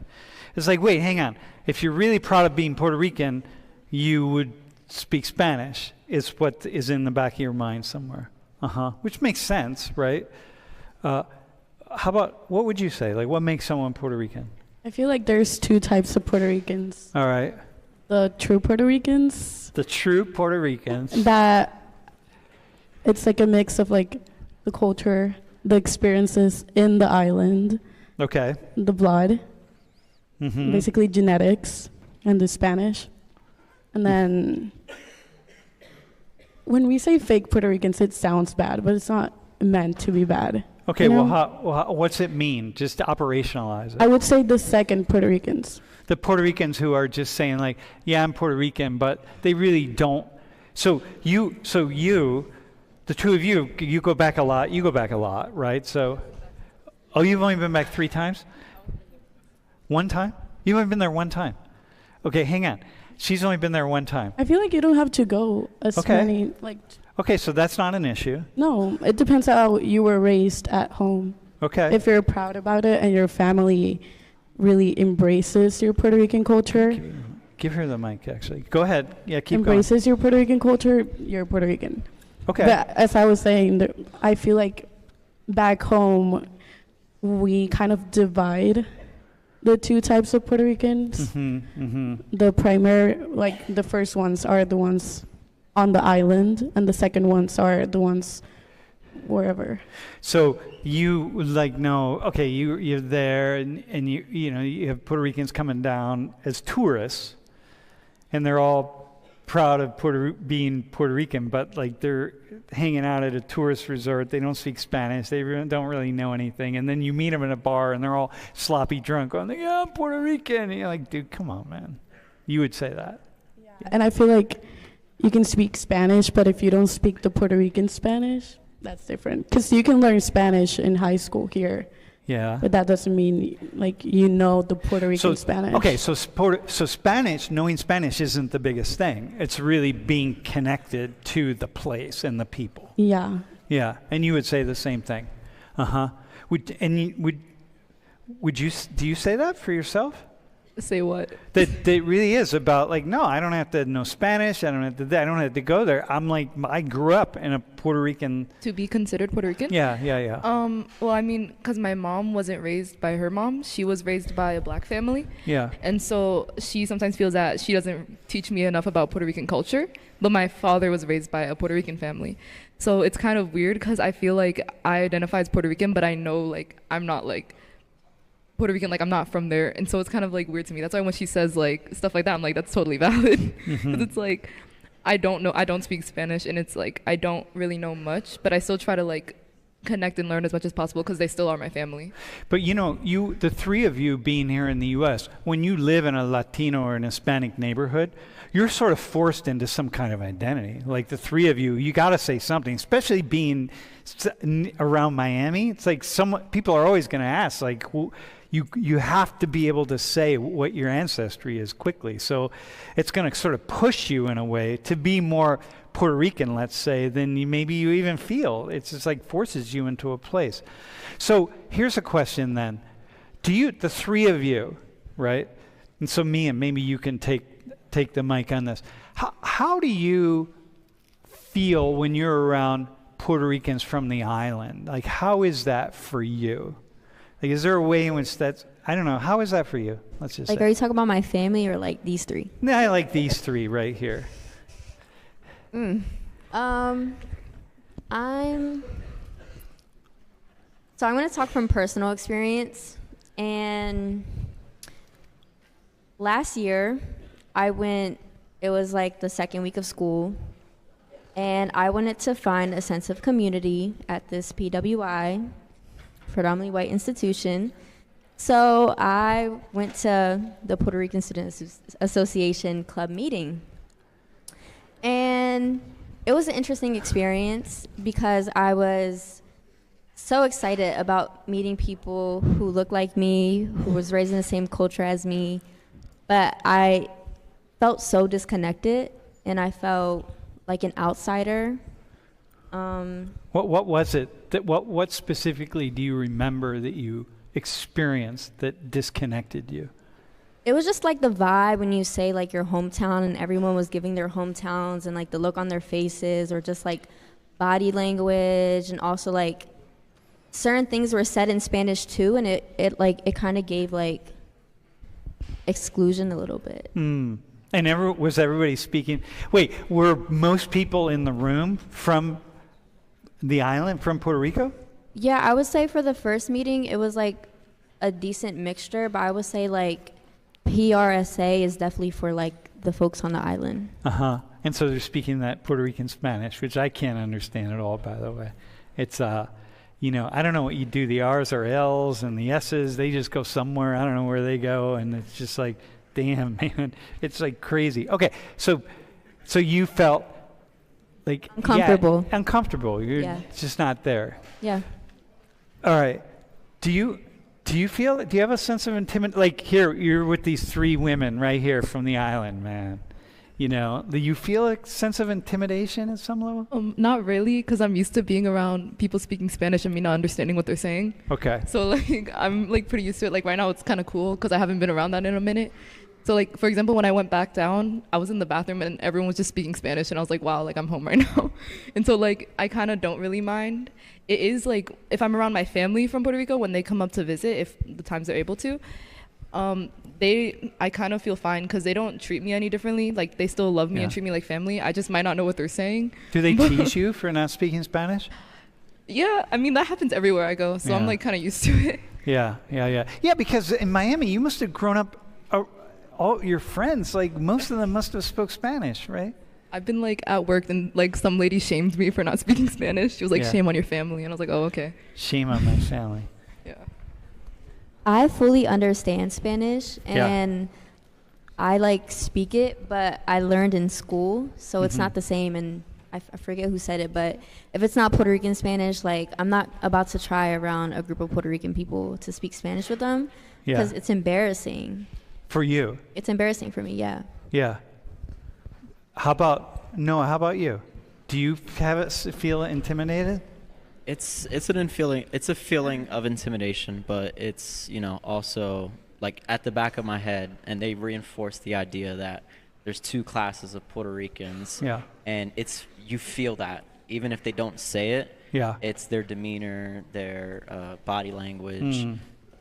It's like, wait, hang on. If you're really proud of being Puerto Rican, you would speak Spanish, is what is in the back of your mind somewhere. Uh-huh. Which makes sense, right? How about, what would you say? Like, what makes someone Puerto Rican? I feel like there's two types of Puerto Ricans. All right. The true Puerto Ricans. The true Puerto Ricans. That it's like a mix of like the culture, the experiences in the island. Okay. The blood. Mm-hmm. Basically genetics and the Spanish. And then when we say fake Puerto Ricans, it sounds bad, but it's not meant to be bad. Okay, you know? well, what's it mean? Just to operationalize it. I would say the second Puerto Ricans. The Puerto Ricans who are just saying like, yeah, I'm Puerto Rican, but they really don't. So you, the two of you, you go back a lot, right? So, oh, you've only been back 3 times? One time? You've only been there 1 time. Okay, hang on. She's only been there 1 time. I feel like you don't have to go as many, like... Okay, so that's not an issue. No, it depends how you were raised at home. Okay. If you're proud about it and your family really embraces your Puerto Rican culture. Give her the mic, actually. Go ahead. Yeah, keep embraces your Puerto Rican culture, you're Puerto Rican. Okay. But as I was saying, I feel like back home, we kind of divide the two types of Puerto Ricans. Mm-hmm, mm-hmm. The primary, like the first ones are the ones on the island, and the second ones are the ones wherever. So you like know, okay, you're there, and you know you have Puerto Ricans coming down as tourists, and they're all proud of being Puerto Rican, but like they're hanging out at a tourist resort. They don't speak Spanish. They don't really know anything. And then you meet them in a bar, and they're all sloppy drunk, going, "Yeah, I'm Puerto Rican." And you're like, "Dude, come on, man." You would say that. Yeah. And I feel like you can speak Spanish, but if you don't speak the Puerto Rican Spanish, that's different. Because you can learn Spanish in high school here. Yeah. But that doesn't mean like you know the Puerto Rican Spanish. Okay, so Spanish, knowing Spanish isn't the biggest thing. It's really being connected to the place and the people. Yeah. Yeah, and you would say the same thing. Uh-huh. Do you say that for yourself? Say what? That really is about like, no, I don't have to know Spanish. I don't have to go there. I'm like, I grew up in a Puerto Rican. To be considered Puerto Rican? Yeah. Well, I mean, because my mom wasn't raised by her mom. She was raised by a black family. Yeah. And so she sometimes feels that she doesn't teach me enough about Puerto Rican culture. But my father was raised by a Puerto Rican family. So it's kind of weird because I feel like I identify as Puerto Rican, but I know like I'm not like Puerto Rican, like I'm not from there, and so it's kind of like weird to me. That's why when she says like stuff like that, I'm like, that's totally valid. Because it's like I don't speak Spanish, and it's like I don't really know much, but I still try to like connect and learn as much as possible because they still are my family. But you know, the three of you being here in the U.S., when you live in a Latino or an Hispanic neighborhood, you're sort of forced into some kind of identity. Like the three of you got to say something, especially being around Miami. It's like people are always going to ask, like, you have to be able to say what your ancestry is quickly. So it's going to sort of push you in a way to be more Puerto Rican, let's say, than maybe you even feel. It's just like forces you into a place. So here's a question then. The three of you, right? And so Mia, maybe you can take the mic on this. How do you feel when you're around Puerto Ricans from the island? Like, how is that for you? Like, is there a way in which that's, I don't know, how is that for you? Let's just like, say. are you talking about my family or like these three? No, I like these three right here. So I'm going to talk from personal experience. And last year, it was like the second week of school, and I wanted to find a sense of community at this PWI, predominantly white institution. So I went to the Puerto Rican Student Association club meeting. And it was an interesting experience because I was so excited about meeting people who looked like me, who was raised in the same culture as me. But I felt so disconnected, and I felt like an outsider. What was it? What specifically do you remember that you experienced that disconnected you? It was just like the vibe when you say like your hometown and everyone was giving their hometowns, and like the look on their faces, or just like body language, and also like certain things were said in Spanish too, and it kind of gave like exclusion a little bit. And was everybody speaking? Wait, were most people in the room from the island, from Puerto Rico? Yeah, I would say for the first meeting, it was like a decent mixture, but I would say like PRSA is definitely for like the folks on the island. And so they're speaking that Puerto Rican Spanish, which I can't understand at all, by the way. It's, I don't know what you do. The R's are L's and the S's, they just go somewhere. I don't know where they go. And it's just like, damn, man, it's like crazy. Okay, so you felt like uncomfortable. Yeah, uncomfortable. You're just not there. Yeah. All right. Do you have a sense of intimidation? Like here, you're with these three women right here from the island, man. Do you feel a sense of intimidation at some level? Not really, because I'm used to being around people speaking Spanish and me not understanding what they're saying. Okay. So like I'm like pretty used to it. Like right now, it's kind of cool because I haven't been around that in a minute. So like, for example, when I went back down, I was in the bathroom and everyone was just speaking Spanish, and I was like, wow, like I'm home right now. And so like, I kind of don't really mind. It is like, if I'm around my family from Puerto Rico, when they come up to visit, if the times they're able to, I kind of feel fine because they don't treat me any differently. Like they still love me and treat me like family. I just might not know what they're saying. Do they tease you for not speaking Spanish? Yeah, I mean, that happens everywhere I go. So I'm like kind of used to it. Yeah, because in Miami, you must have grown up, all your friends, like most of them must have spoke Spanish, right? I've been like at work and like some lady shamed me for not speaking Spanish. She was like, shame on your family. And I was like, oh, okay. Shame on my family. Yeah. I fully understand Spanish, and I like speak it, but I learned in school, so it's not the same. And I forget who said it, but if it's not Puerto Rican Spanish, like I'm not about to try around a group of Puerto Rican people to speak Spanish with them because it's embarrassing. For you? It's embarrassing for me, yeah. Yeah. How about Noah? How about you? Do you feel intimidated? It's a feeling of intimidation, but it's also like at the back of my head, and they reinforce the idea that there's two classes of Puerto Ricans. Yeah. And you feel that even if they don't say it. Yeah. It's their demeanor, their body language.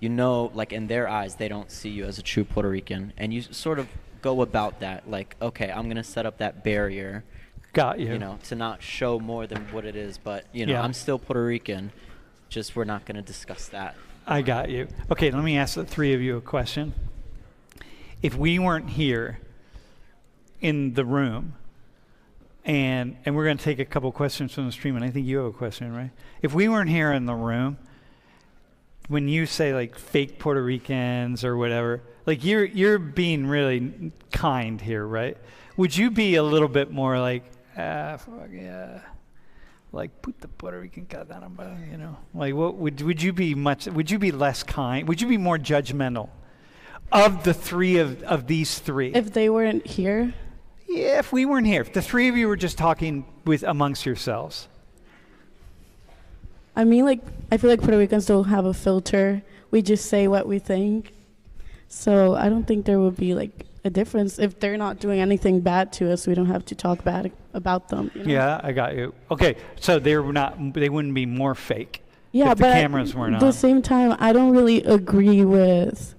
You know, like in their eyes, they don't see you as a true Puerto Rican, and you sort of go about that like, okay, I'm gonna set up that barrier. Got you. You know, to not show more than what it is, but you know, Yeah. I'm still Puerto Rican. Just we're not gonna discuss that. I got you. Okay, let me ask the three of you a question. If we weren't here in the room, and we're going to take a couple questions from the stream, and I think you have a question, right? If we weren't here in the room, when you say like fake Puerto Ricans or whatever, like you're being really kind here, right? Would you be a little bit more like, fuck yeah, like put the Puerto Rican caramba, you know? Like what would you be less kind? Would you be more judgmental of the three of these three? If they weren't here? Yeah, if we weren't here, if the three of you were just talking amongst yourselves. I mean, like, I feel like Puerto Ricans don't have a filter. We just say what we think. So I don't think there would be like a difference. If they're not doing anything bad to us, we don't have to talk bad about them. You know? Yeah, I got you. Okay, so they wouldn't be more fake. Yeah, if the but cameras weren't at the on. same time, I don't really agree with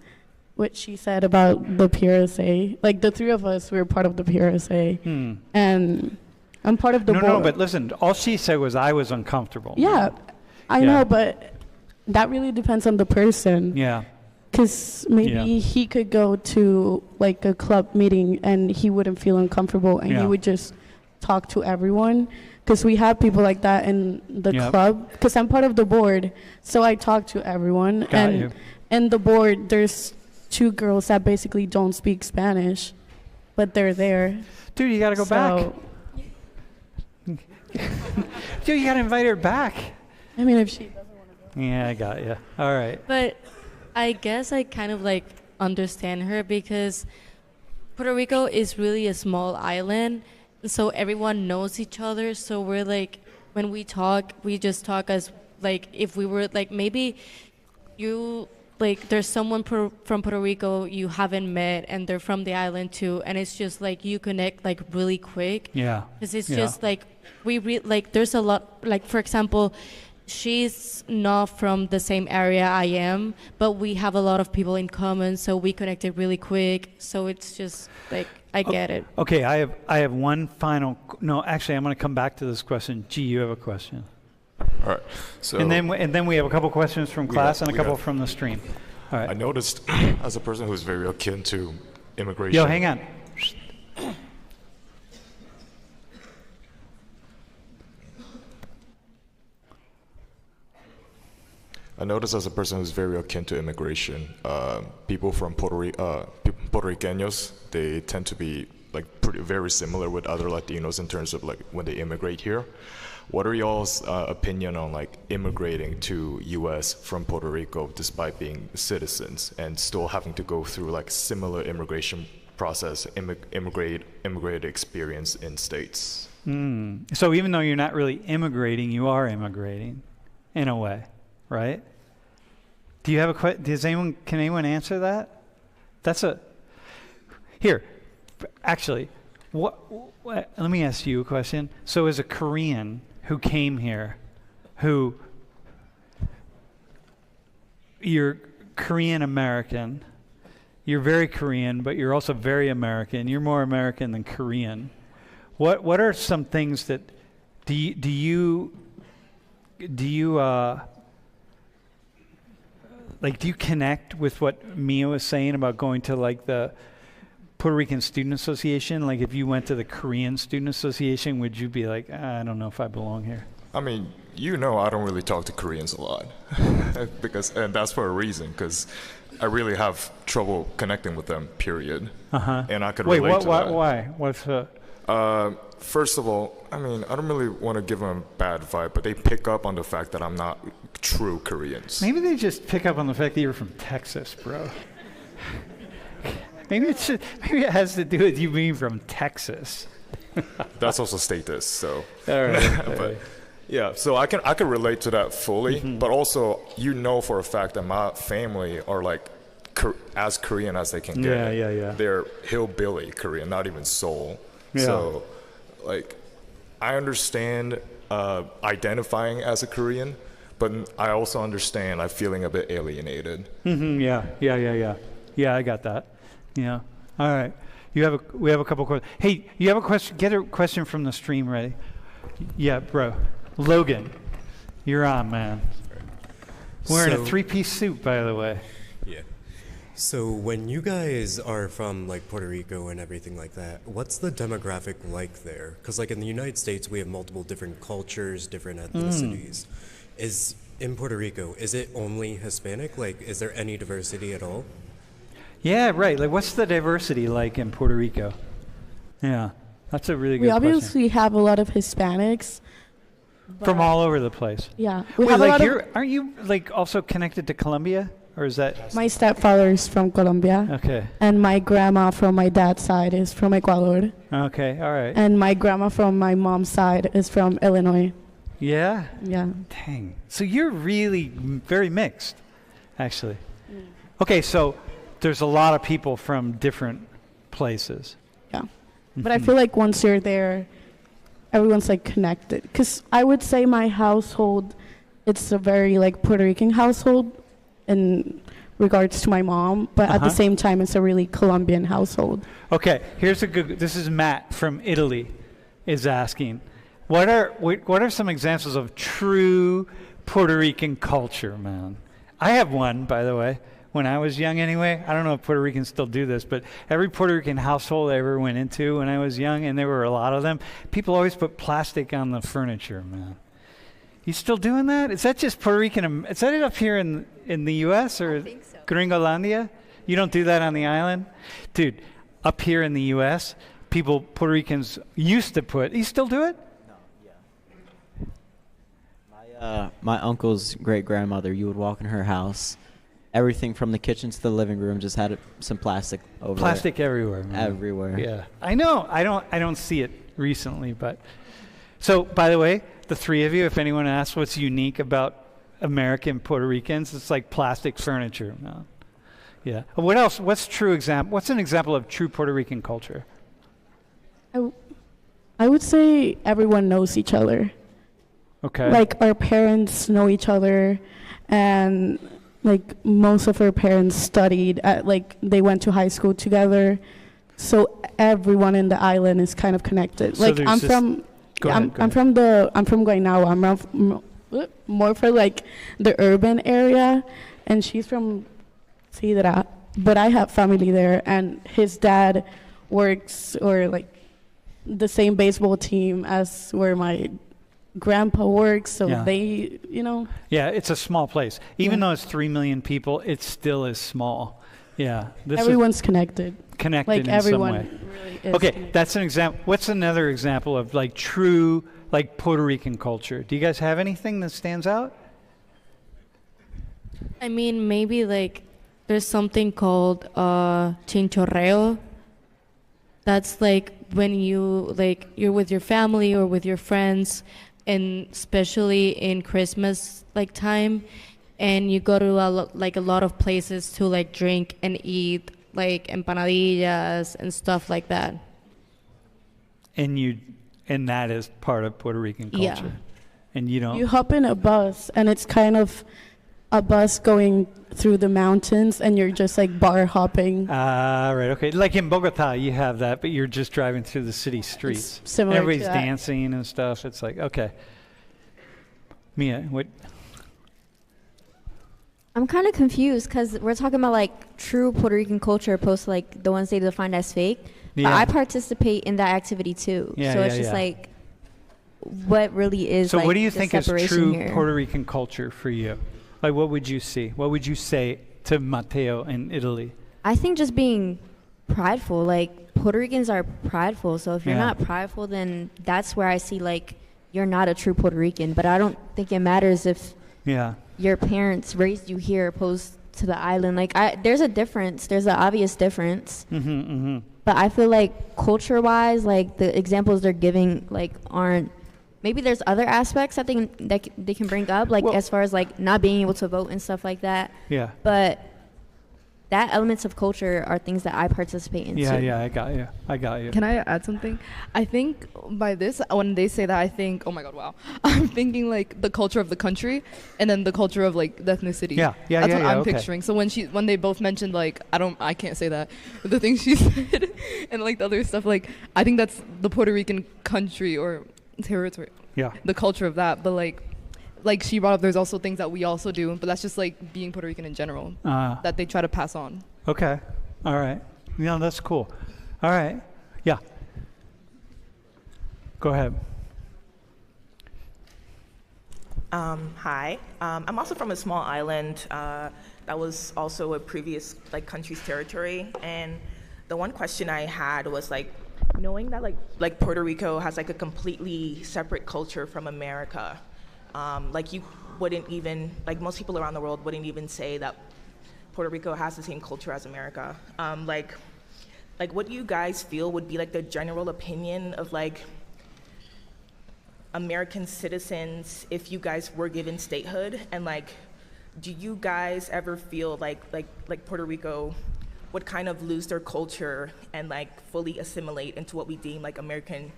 what she said about the PRSA. Like the three of us, we were part of the PRSA, and I'm part of the board. No, but listen, all she said was I was uncomfortable. Yeah, I know, but that really depends on the person. Yeah. Because maybe he could go to like a club meeting and he wouldn't feel uncomfortable and he would just talk to everyone. Because we have people like that in the club. Because I'm part of the board, so I talk to everyone. Got you. And the board, there's two girls that basically don't speak Spanish, but they're there. Dude, you got to go back. Dude, you got to invite her back. I mean, if she doesn't want to go. Yeah, I got you. All right. But I guess I kind of like understand her because Puerto Rico is really a small island, so everyone knows each other. So we're like, when we talk, we just talk as like if we were like maybe you like there's someone from Puerto Rico you haven't met and they're from the island too, and it's just like you connect like really quick. Yeah. Because it's just like like there's a lot like for example. She's not from the same area I am, but we have a lot of people in common, so we connected really quick. So it's just like I get it. Okay, I have one final. No, actually, I'm going to come back to this question. G, you have a question. All right. So and then we have a couple questions from class and a couple from the stream. All right. I noticed as a person who's very akin to immigration. Yo, hang on. I notice as a person who's very akin to immigration, people from Puerto Ricanos, they tend to be like very similar with other Latinos in terms of like when they immigrate here. What are y'all's opinion on like immigrating to U.S. from Puerto Rico despite being citizens and still having to go through like similar immigration process, immigrate experience in states? So even though you're not really immigrating, you are immigrating in a way. Right? Do you have a question? Can anyone answer that? Here, actually, what, let me ask you a question. So as a Korean who came here, you're Korean American, you're very Korean, but you're also very American. You're more American than Korean. What are some things that, do you connect with what Mia was saying about going to like the Puerto Rican Student Association? Like if you went to the Korean Student Association, would you be like, I don't know if I belong here? I mean, I don't really talk to Koreans a lot and that's for a reason, because I really have trouble connecting with them, period. And I could relate to that. Why? What's First of all, I mean, I don't really want to give them a bad vibe, but they pick up on the fact that I'm not true Koreans. Maybe they just pick up on the fact that you're from Texas, bro. Maybe it has to do with you being from Texas. That's also status, so. All right. But, yeah, so I can relate to that fully, but also for a fact that my family are like as Korean as they can Yeah, get. yeah. They're hillbilly Korean, not even Seoul. Yeah. So, like, I understand identifying as a Korean, but I also understand I'm feeling a bit alienated. Yeah, I got that. Yeah. All right. We have a couple questions. Hey, you have a question? Get a question from the stream ready. Yeah, bro. Logan, you're on, man. Wearing a three-piece suit, by the way. Yeah. So when you guys are from like Puerto Rico and everything like that, what's the demographic like there? Because like in the United States, we have multiple different cultures, different ethnicities. In Puerto Rico, is it only Hispanic? Like, is there any diversity at all? Yeah, right. Like, what's the diversity like in Puerto Rico? Yeah, that's a really good We question. obviously have a lot of Hispanics. From all over the place. Yeah. Wait, have a like lot aren't you like also connected to Colombia, or is that? my stepfather is from Colombia. Okay. And my grandma from my dad's side is from Ecuador. Okay. All right. And my grandma from my mom's side is from Illinois. Yeah. Yeah. Dang. So you're really very mixed, actually. Okay, so there's a lot of people from different places. Yeah. But I feel like once you're there, everyone's like connected. Because I would say my household, it's a very like Puerto Rican household in regards to my mom, but at the same time, it's a really Colombian household. Okay, here's a good. This is Matt from Italy, is asking, what are some examples of true Puerto Rican culture, man? I have one, by the way. When I was young, anyway, I don't know if Puerto Ricans still do this, but every Puerto Rican household I ever went into when I was young, and there were a lot of them, people always put plastic on the furniture, man. You still doing that? Is that just Puerto Rican? Is that it up here in the U.S. or Gringolandia? You don't do that on the island? Dude, up here in the U.S., Puerto Ricans used to put, you still do it? My uncle's great-grandmother, you would walk in her house, everything from the kitchen to the living room just had some plastic over Plastic everywhere, man. everywhere. Yeah. I know. I don't see it recently, but so by the way, the three of you, if anyone asks what's unique about American Puerto Ricans, it's like plastic furniture, man. Yeah. What else? What's an example of true Puerto Rican culture? I would say everyone knows each other. Okay. Like our parents know each other, and like most of our parents studied at they went to high school together, so everyone in the island is kind of connected. So like there's I'm this- from, Go I'm, ahead. I'm from Guaynabo. More for like the urban area, and she's from Sidra. But I have family there, and his dad works or like the same baseball team as where my grandpa works, so Yeah. they, Yeah, it's a small place. Even Yeah. though it's 3 million people, it still is small. Yeah. everyone's connected. Connected Like in everyone some way. really is. Okay, connected. that's an example. What's another example of like true like Puerto Rican culture? Do you guys have anything that stands out? I mean, maybe like there's something called chinchorreo. That's like when you're with your family or with your friends, and especially in Christmas like time, and you go to a lot of places to like drink and eat like empanadillas and stuff like that. And that is part of Puerto Rican culture. Yeah. And you don't. You hop in a bus, and it's kind of a bus going through the mountains, and you're just like bar hopping. Right. Okay. Like in Bogota, you have that, but you're just driving through the city streets. It's similar to Everybody's that. dancing and stuff. It's like, okay. Mia, what? I'm kind of confused because we're talking about like true Puerto Rican culture opposed to like the ones they define as fake. But Yeah. I participate in that activity too. Yeah, so yeah, it's just yeah. like what really is So like what do you the think is separation true here. Puerto Rican culture for you? Like, what would you see? What would you say to Matteo in Italy? I think just being prideful. Like Puerto Ricans are prideful. So if you're Yeah. not prideful, then that's where I see like you're not a true Puerto Rican. But I don't think it matters if Yeah. your parents raised you here opposed to the island. Like there's a difference. There's an obvious difference. Mm-hmm, mm-hmm. But I feel like culture-wise, like the examples they're giving, like aren't. Maybe there's other aspects that they can bring up, like Well- as far as like not being able to vote and stuff like that. Yeah. But that elements of culture are things that I participate in. Yeah, I got you. Can I add something? I think by this, when they say that, I think, oh my God, wow. I'm thinking like the culture of the country and then the culture of like the ethnicity. That's what I'm picturing. So when they both mentioned like, I can't say that, but the things she said and like the other stuff, like I think that's the Puerto Rican country or territory. Yeah. The culture of that, but like she brought up, there's also things that we also do, but that's just like being Puerto Rican in general that they try to pass on. Okay. All right. Yeah, that's cool. All right. Yeah. Go ahead. Hi. I'm also from a small island that was also a previous like country's territory, and the one question I had was like, knowing that like Puerto Rico has like a completely separate culture from America. Like you wouldn't even, like most people around the world wouldn't even say that Puerto Rico has the same culture as America. Like what do you guys feel would be like the general opinion of like American citizens if you guys were given statehood? And like, do you guys ever feel like Puerto Rico would kind of lose their culture and like fully assimilate into what we deem like American,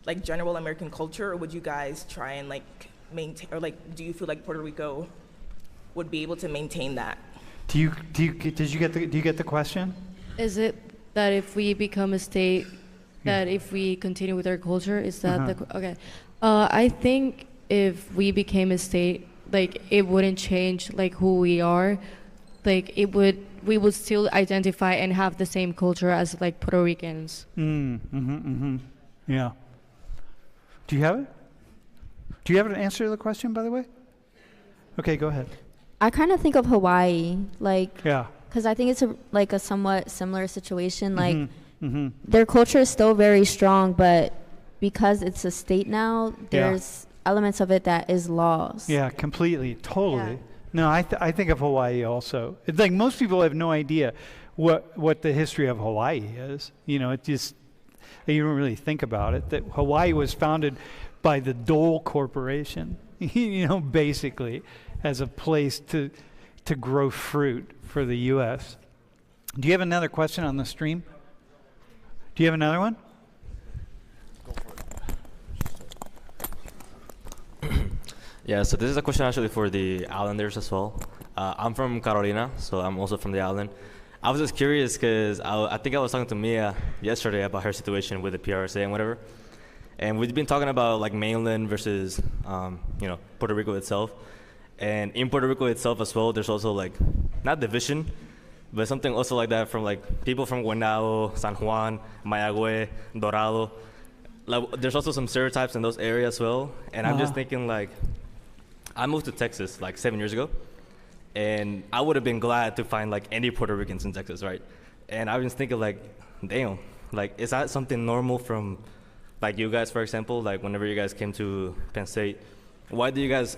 like general American culture? Or would you guys try and like maintain, or like do you feel like Puerto Rico would be able to maintain that? Do you get the question? Is it that if we become a state, that if we continue with our culture, is that okay? I think if we became a state, like it wouldn't change like who we are. Like we would still identify and have the same culture as like Puerto Ricans. Yeah. Do you have it? Do you have an answer to the question, by the way? Okay, go ahead. I kind of think of Hawaii, like, Yeah. because I think it's a somewhat similar situation. Like, their culture is still very strong, but because it's a state now, there's elements of it that is lost. Yeah, completely, totally. Yeah. No, I think of Hawaii also. It's like most people have no idea what the history of Hawaii is. You know, it just, you don't really think about it. That Hawaii was founded by the Dole Corporation, you know, basically, as a place to grow fruit for the U.S. Do you have another question on the stream? Do you have another one? Yeah, so this is a question actually for the islanders as well. I'm from Carolina, so I'm also from the island. I was just curious because I think I was talking to Mia yesterday about her situation with the PRSA and whatever. And we've been talking about like mainland versus, you know, Puerto Rico itself. And in Puerto Rico itself as well, there's also like, not division, but something also like that from like people from Guaynabo, San Juan, Mayagüe, Dorado. Like, there's also some stereotypes in those areas as well. And I'm just thinking like, I moved to Texas like 7 years ago. And I would have been glad to find like any Puerto Ricans in Texas, right? And I was thinking like, damn, like is that something normal from like you guys, for example, like whenever you guys came to Penn State, why do you guys,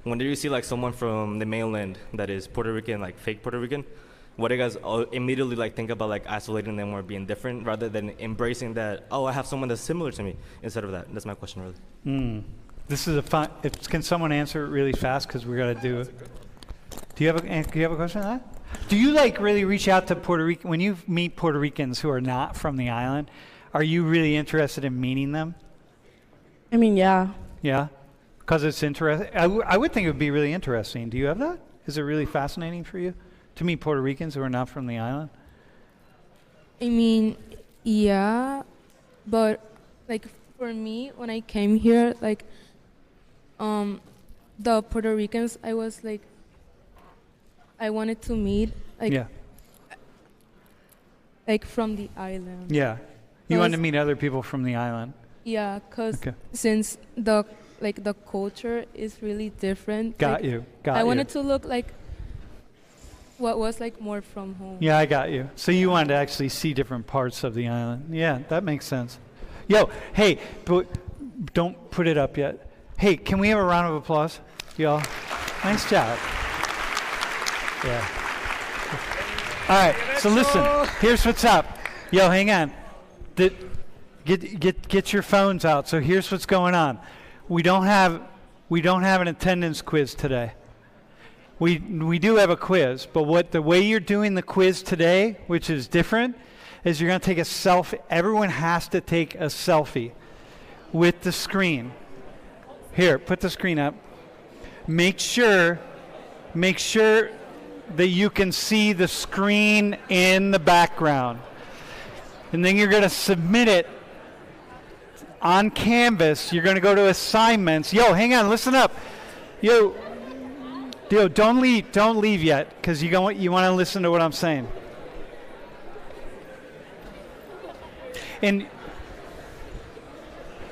whenever you see like someone from the mainland that is Puerto Rican, like fake Puerto Rican, what do you guys immediately like think about like isolating them or being different rather than embracing that, oh, I have someone that's similar to me instead of that? That's my question really. This is a fun, can someone answer it really fast because we're going to do it. Do you have a question on that? Do you like really reach out to Puerto Rican, when you meet Puerto Ricans who are not from the island, are you really interested in meeting them? I mean, yeah. Yeah? Because it's interesting? I would think it would be really interesting. Do you have that? Is it really fascinating for you to meet Puerto Ricans who are not from the island? I mean, yeah, but like for me, when I came here, like the Puerto Ricans, I was like, I wanted to meet like from the island. Yeah. You want to meet other people from the island? Yeah, because since the culture is really different. Got like, you. I wanted to look like what was like more from home. Yeah, I got you. So you wanted to actually see different parts of the island. Yeah, that makes sense. Yo, hey, but don't put it up yet. Hey, can we have a round of applause, y'all? Nice job. Yeah. All right, so listen, here's what's up. Yo, hang on. Get your phones out. So here's what's going on. We don't have an attendance quiz today. we do have a quiz, but the way you're doing the quiz today, which is different, is you're going to take a selfie. Everyone has to take a selfie with the screen. Here, put the screen up. Make sure that you can see the screen in the background. And then you're going to submit it on Canvas. You're going to go to assignments. Yo, hang on, listen up. Yo, don't leave yet, because you want to listen to what I'm saying. And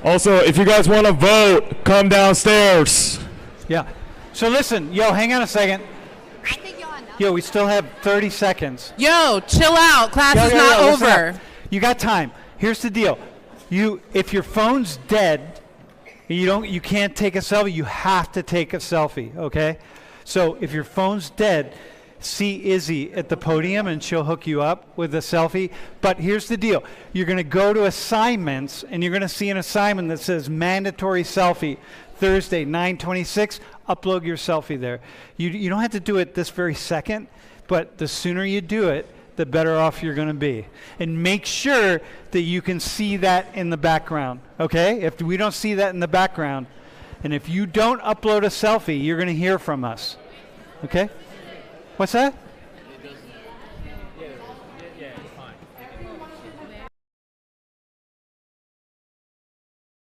also, if you guys want to vote, come downstairs. Yeah. So listen, yo, hang on a second. Yo, we still have 30 seconds. Yo, chill out. Class is not over. You got time. Here's the deal. If your phone's dead, you can't take a selfie. You have to take a selfie, okay? So if your phone's dead, see Izzy at the podium and she'll hook you up with a selfie. But here's the deal. You're going to go to assignments and you're going to see an assignment that says mandatory selfie. Thursday, 9/26, upload your selfie there. You don't have to do it this very second, but the sooner you do it, the better off you're going to be. And make sure that you can see that in the background, okay? If we don't see that in the background, and if you don't upload a selfie, you're going to hear from us, okay? What's that?